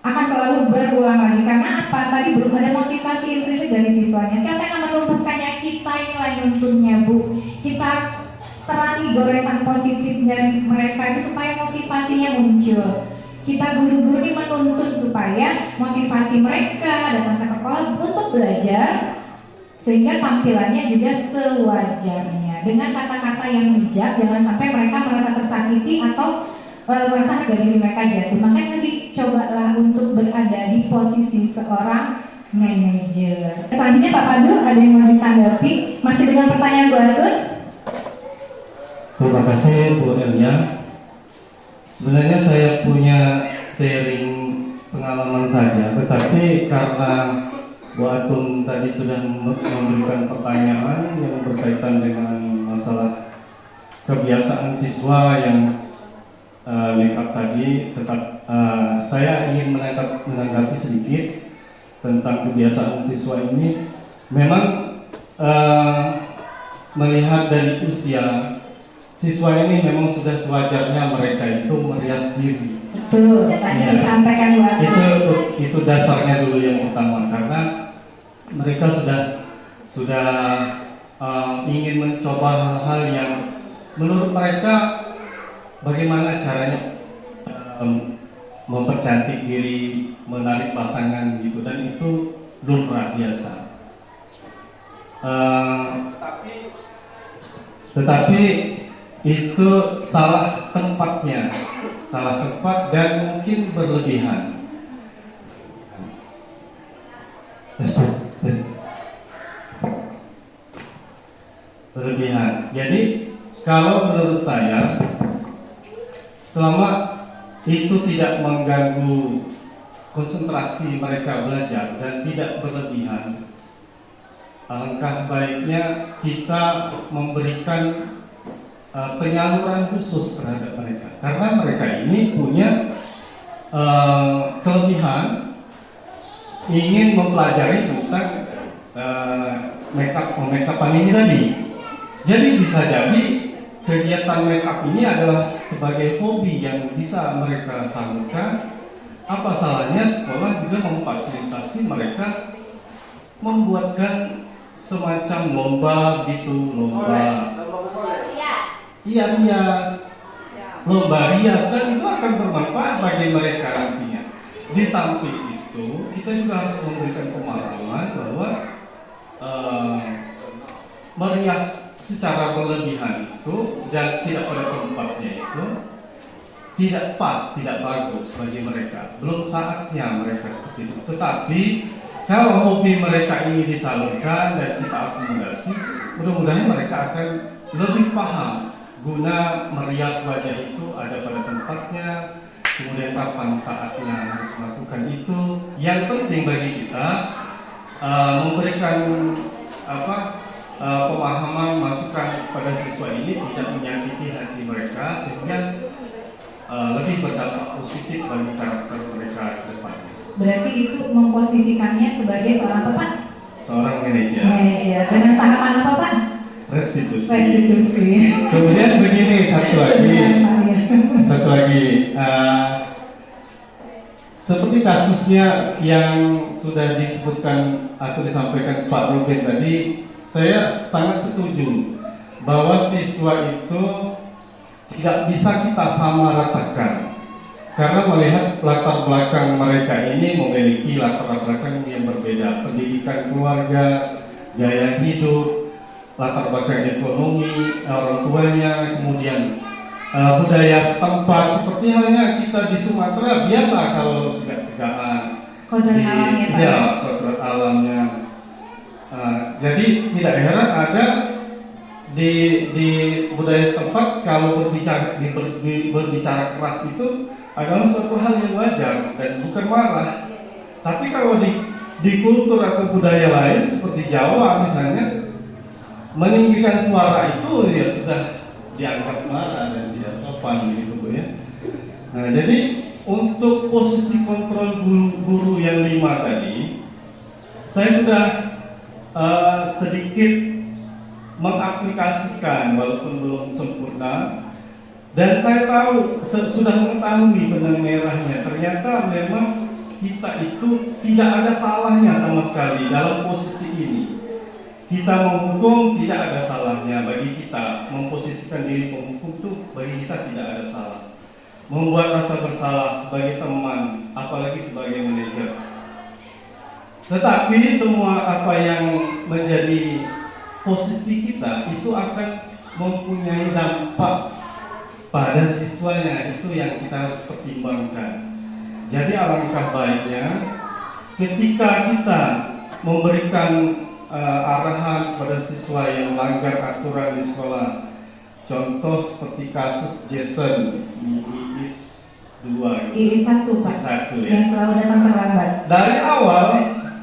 Akan selalu berulang lagi. Karena apa? Tadi belum ada motivasi intrinsik dari siswanya. Siapa yang akan menumbuhkannya? Kita inilah nuntunnya, Bu. Kita terangi goresan positif dari mereka itu supaya motivasinya muncul. Kita guru-guru ini menuntun supaya motivasi mereka datang ke sekolah untuk belajar, sehingga tampilannya juga sewajarnya. Dengan kata-kata yang bijak, jangan sampai mereka merasa tersakiti atau merasa harga diri mereka jatuh. Makanya dicobalah untuk berada di posisi seorang manajer. Selanjutnya Pak Pandu, ada yang mau ditanggapi? Masih dengan pertanyaan Bu Atun? Terima kasih Bu Elia. Sebenarnya saya punya sharing pengalaman saja, tetapi karena Bu Atun tadi sudah memberikan pertanyaan yang berkaitan dengan masalah kebiasaan siswa yang make up tadi, tetap saya ingin menanggapi sedikit tentang kebiasaan siswa ini. Memang melihat dari usia siswa ini memang sudah sewajarnya mereka itu merias diri. Betul, tadi disampaikan Bu Atun. Itu dasarnya dulu yang utama, karena mereka sudah ingin mencoba hal-hal yang menurut mereka bagaimana caranya mempercantik diri, menarik pasangan gitu, dan itu lumrah biasa. Tetapi itu salah tempatnya, salah tempat dan mungkin berlebihan. Berlebihan. Jadi kalau menurut saya, selama itu tidak mengganggu konsentrasi mereka belajar dan tidak berlebihan, alangkah baiknya kita memberikan penyaluran khusus terhadap mereka, karena mereka ini punya kelebihan ingin mempelajari tentang make-up ini tadi. Jadi bisa jadi kegiatan make up ini adalah sebagai hobi yang bisa mereka salurkan. Apa salahnya sekolah juga memfasilitasi mereka membuatkan semacam lomba gitu, lomba rias, lomba rias, dan itu akan bermanfaat bagi mereka nantinya. Di samping itu kita juga harus memberikan pemahaman bahwa merias secara berlebihan itu dan tidak pada tempatnya itu tidak pas, tidak bagus bagi mereka. Belum saatnya mereka seperti itu. Tetapi kalau hobi mereka ini disalurkan dan kita akomodasi, mudah-mudahan mereka akan lebih paham guna merias wajah itu ada pada tempatnya, kemudian kapan saatnya harus melakukan itu. Yang penting bagi kita memberikan pemahaman, masukan pada siswa ini tidak menyakiti hati mereka, sehingga lebih berdampak positif bagi karakter mereka ke depannya. Berarti itu memposisikannya sebagai seorang apa Pak? Seorang manajer. Manajer. Dengan tahapan apa Pak? Restitusi. Restitusi. Kemudian begini, satu lagi, seperti kasusnya yang sudah disebutkan atau disampaikan Pak Ruben tadi, saya sangat setuju bahwa siswa itu tidak bisa kita samaratakan karena melihat latar belakang mereka ini memiliki latar belakang yang berbeda, pendidikan keluarga, gaya hidup, latar belakang ekonomi orang tuanya, kemudian budaya setempat. Seperti halnya kita di Sumatera biasa kalau segak-segaan Kodrat alamnya, Pak. ya, kodrat alamnya. Jadi tidak heran ada di budaya setempat kalau berbicara keras itu adalah suatu hal yang wajar dan bukan marah. Tapi kalau di kultur atau budaya lain seperti Jawa misalnya, meninggikan suara itu ya sudah dianggap marah dan tidak sopan gitu Bu ya. Nah, jadi untuk posisi kontrol guru yang 5 tadi, saya sudah sedikit mengaplikasikan walaupun belum sempurna, dan saya tahu sudah mengetahui benang merahnya. Ternyata memang kita itu tidak ada salahnya sama sekali dalam posisi ini. Kita menghukum tidak ada salahnya bagi kita, memposisikan diri penghukum itu bagi kita tidak ada salah. Membuat rasa bersalah sebagai teman, apalagi sebagai manajer. Tetapi semua apa yang menjadi posisi kita itu akan mempunyai dampak pada siswanya, itu yang kita harus pertimbangkan. Jadi alangkah baiknya ketika kita memberikan arahan pada siswa yang melanggar aturan di sekolah, contoh seperti kasus Jason IIS 2, IIS 1 Pak, IIS 1 ya. yang selalu datang terlambat. Dari awal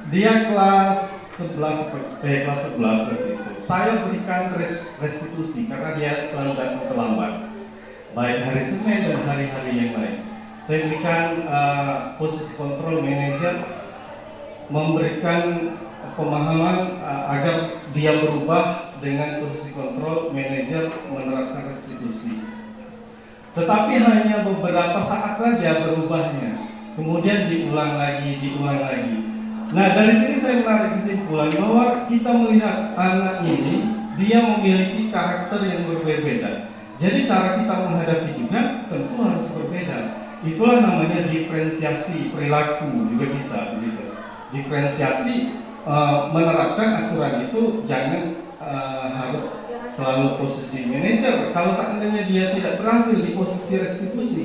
dia kelas 11 waktu itu saya berikan restitusi karena dia selalu datang terlambat, baik hari Senin dan hari-hari yang lain. Saya berikan posisi kontrol manajer, memberikan pemahaman agar dia berubah dengan posisi kontrol manajer menerapkan restitusi. Tetapi hanya beberapa saat saja berubahnya, kemudian diulang lagi. Nah, dari sini saya menarik kesimpulan bahwa kita melihat anak ini dia memiliki karakter yang berbeda. Jadi cara kita menghadapi juga tentu harus berbeda. Itulah namanya diferensiasi perilaku juga bisa begitu. Diferensiasi menerapkan aturan itu jangan harus selalu posisi manajer. Kalau seandainya dia tidak berhasil di posisi restitusi,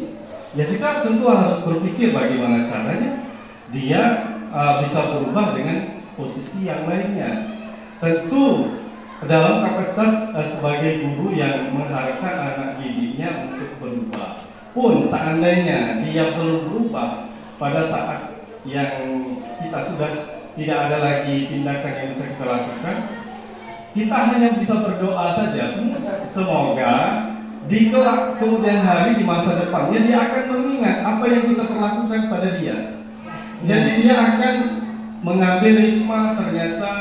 ya kita tentu harus berpikir bagaimana caranya dia bisa berubah dengan posisi yang lainnya. Tentu dalam kapasitas sebagai guru yang mengharapkan anak didiknya untuk berubah. Pun seandainya dia belum berubah pada saat yang kita sudah tidak ada lagi tindakan yang bisa kita lakukan, kita hanya bisa berdoa saja. Semoga di kelak kemudian hari di masa depannya dia akan mengingat apa yang kita perlakukan pada dia. Jadi dia akan mengambil hikmah, ternyata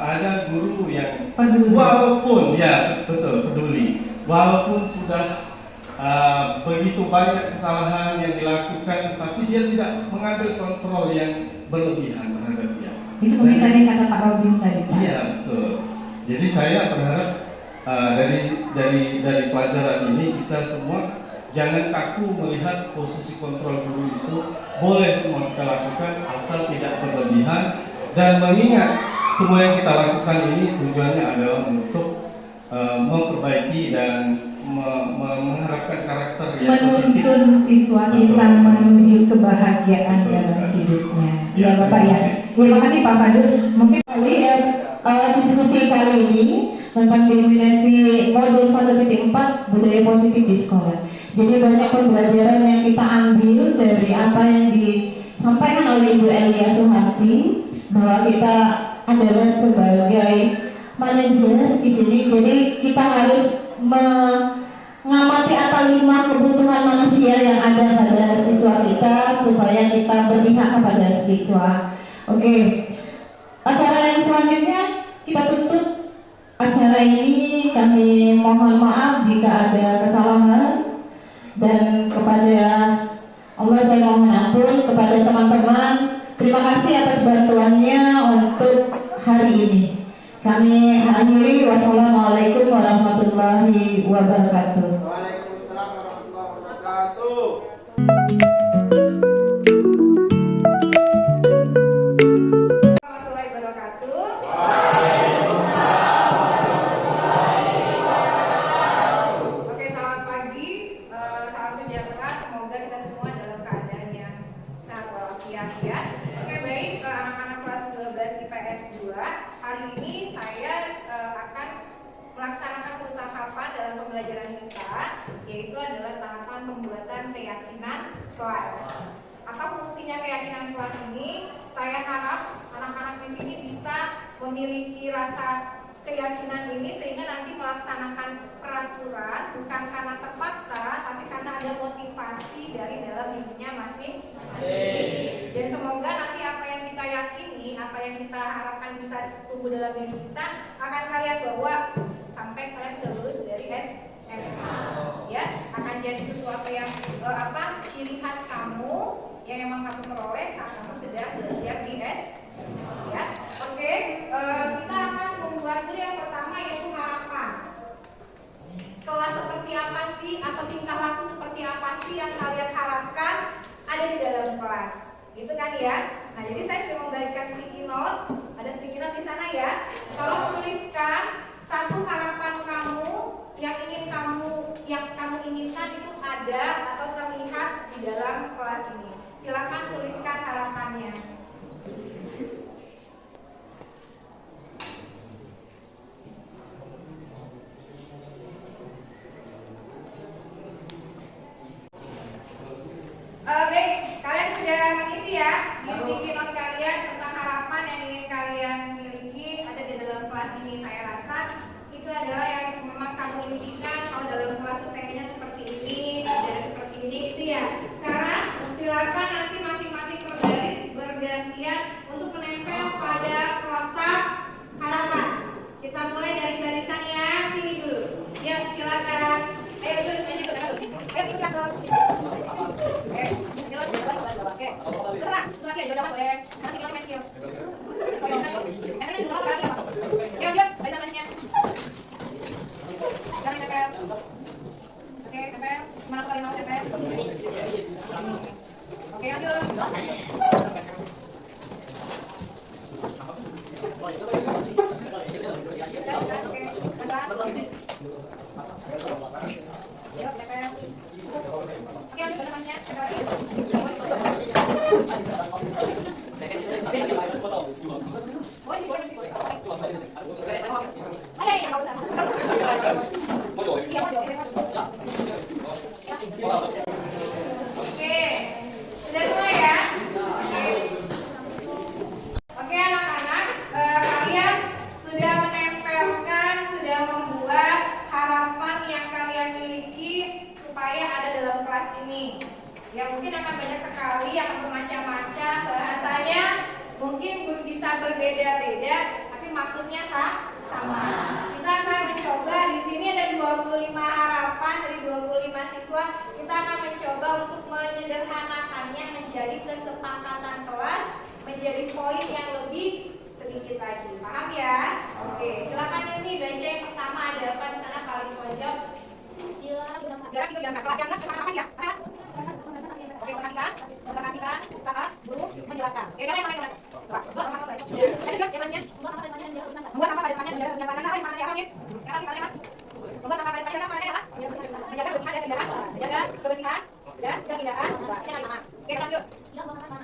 ada guru yang Peduli. walaupun ya betul peduli, walaupun sudah begitu banyak kesalahan yang dilakukan, tapi dia tidak mengambil kontrol yang berlebihan terhadap dia. Itu mungkin tadi kata Pak Robin tadi Pak. Iya betul. Jadi saya berharap dari pelajaran ini kita semua jangan kaku melihat posisi kontrol guru itu boleh semua kita lakukan asal tidak berlebihan, dan mengingat semua yang kita lakukan ini tujuannya adalah untuk memperbaiki dan mengharapkan karakter yang positif. Menuntun siswa kita Betul. menuju kebahagiaan Betul dalam sekali. hidupnya. Ya, Ya Bapak ya. Terima kasih Pak Fadil. Mungkin Kali diskusi kali ini tentang definisi modul 1.4 budaya positif di sekolah. Jadi banyak pembelajaran yang kita ambil dari apa yang disampaikan oleh Ibu Elia Suharti, bahwa kita adalah sebagai manajer di sini. Jadi kita harus mengamati atau 5 kebutuhan manusia yang ada pada siswa kita supaya kita berpihak kepada siswa. Oke. Acara yang selanjutnya kita tutup acara ini. Kami mohon maaf jika ada kesalahan, dan kepada Allah saya mohon ampun. wabarakatuh. Waalaikumsalam warahmatullahi wabarakatuh. Warahmatullahi wabarakatuh. Oke, selamat pagi, salam sejahtera. Semoga kita semua dalam keadaan yang sehat walafiat ya. Oke, baik, anak-anak kelas 12 IPS 2. Hari ini saya akan melaksanakan satu tahapan dalam pembelajaran kita, yaitu adalah tahapan pembuatan keyakinan kelas. Apa fungsinya keyakinan kelas ini? Saya harap anak-anak di sini bisa memiliki rasa keyakinan ini sehingga nanti melaksanakan peraturan bukan karena terpaksa, tapi karena ada motivasi dari dalam dirinya masing-masing. Dan semoga nanti apa yang kita yakini, apa yang kita harapkan bisa tumbuh dalam diri kita akan kalian bawa sampai kalian sudah lulus dari SMA. Ya, akan jadi sesuatu yang ciri khas kamu yang emang kamu peroleh saat kamu sedang belajar di SMA. Ya, oke. Kita akan membuat dulu yang pertama yaitu harapan. Kelas seperti apa sih atau tingkah laku seperti apa sih yang kalian harapkan ada di dalam kelas, gitu kan ya? Nah, jadi saya sudah membagikan sticky note, ada sticky note di sana ya. Tolong tuliskan satu harapan kamu yang kamu inginkan itu ada atau terlihat di dalam kelas ini. Silakan tuliskan harapannya. Baik, kalian sudah mengisi ya di sticky note kalian tentang harapan yang ingin kalian miliki ada di dalam kelas ini. Saya rasa itu adalah yang memang kamu impikan. Kalau dalam kelas itu pengennya seperti ini, belajar seperti ini, itu ya. Sekarang silakan nanti masing-masing berbaris bergantian untuk menempel pada kotak harapan. Kita mulai dari barisannya sini dulu. Yuk, silakan. Ayo terus aja ke depan. Ayo teruskan dong. Oke, terserah, suratnya jawab boleh. Nanti kita mention. Ini juga apa lagi? Oke, lanjut, baca tanya. Sekarang tempel. Oke, tempel. Mana kali mau tempel? Oke, lanjut. Yuk, tempel. Oke, lanjut, baca tanya. Oke, sudah semua ya? Oke anak-anak, kalian sudah menempelkan, sudah membuat harapan yang kalian miliki supaya ada dalam kelas ini. Ya mungkin akan banyak sekali, akan bermacam-macam bahasanya, mungkin bisa berbeda-beda, tapi maksudnya sama. Kita akan mencoba, di sini ada 25 harapan dari 25 siswa. Kita akan mencoba untuk menyederhanakannya menjadi kesepakatan kelas, menjadi poin yang lebih sedikit lagi. Paham ya? Oke, silakan ini baca yang pertama ada apa di sana paling pojok. Silakan ikut dalam kelas. Jangan apa ya? Oke, perhatikan saat guru menjelaskan. Oke, siapa yang paling jelas? Buat apa? Ada juga jawabannya. Membuat apa pada depannya menjaga kegiatan mana yang apa nih? Yang paling apa? Membuat apa pada depannya apa? Menjaga kebersihan dan keindahan. Menjaga kebersihan dan keindahan. Oke, lanjut.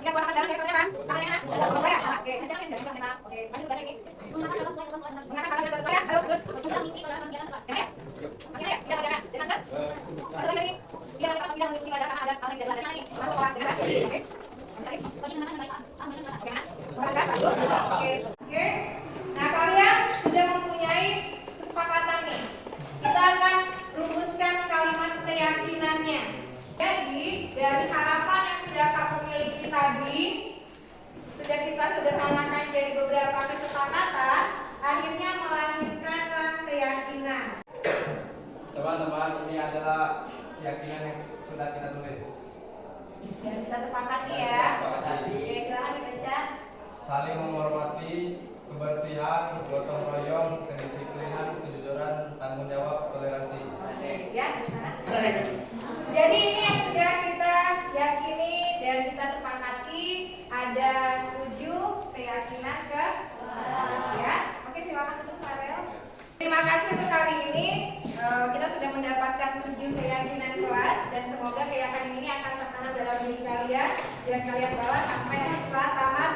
Ini buat apa dalam kegiatan kan? Sama yang mana? Ya. Oke, nanti kita sudah bisa. Oke, lanjut ke ini. Mengangkat tangan ke depan ya. Ayo, good. Ya. Oke, ya. Jangan. Ada lagi ini. Dia lagi pas bilang tidak ada karena ada hal yang tidak ada ini. Masuk kelas, jangan. Oke. Oke. Nah, kalian sudah mempunyai kesepakatan nih. Kita akan rumuskan kalimat keyakinannya. Jadi, dari harapan yang sudah kamu miliki tadi, sudah kita sederhanakan jadi beberapa kesepakatan, akhirnya melahirkan keyakinan. Teman-teman, ini adalah keyakinan yang sudah kita tulis. Dan kita sepakati ya. Oke, silakan dibaca. Saling menghormati, kebersihan, gotong royong, kedisiplinan, kejujuran, tanggung jawab, toleransi. Oke, ya di sana. Jadi ini yang sudah kita yakini dan kita sepakati ada 7 keyakinan ke ya. Oke, silakan duduk Farel. Terima kasih untuk hari ini kita sudah mendapatkan 7 keyakinan kelas dan semoga keyakinan ini akan tertanam dalam diri kalian dan kalian bawa sampai setelah tamat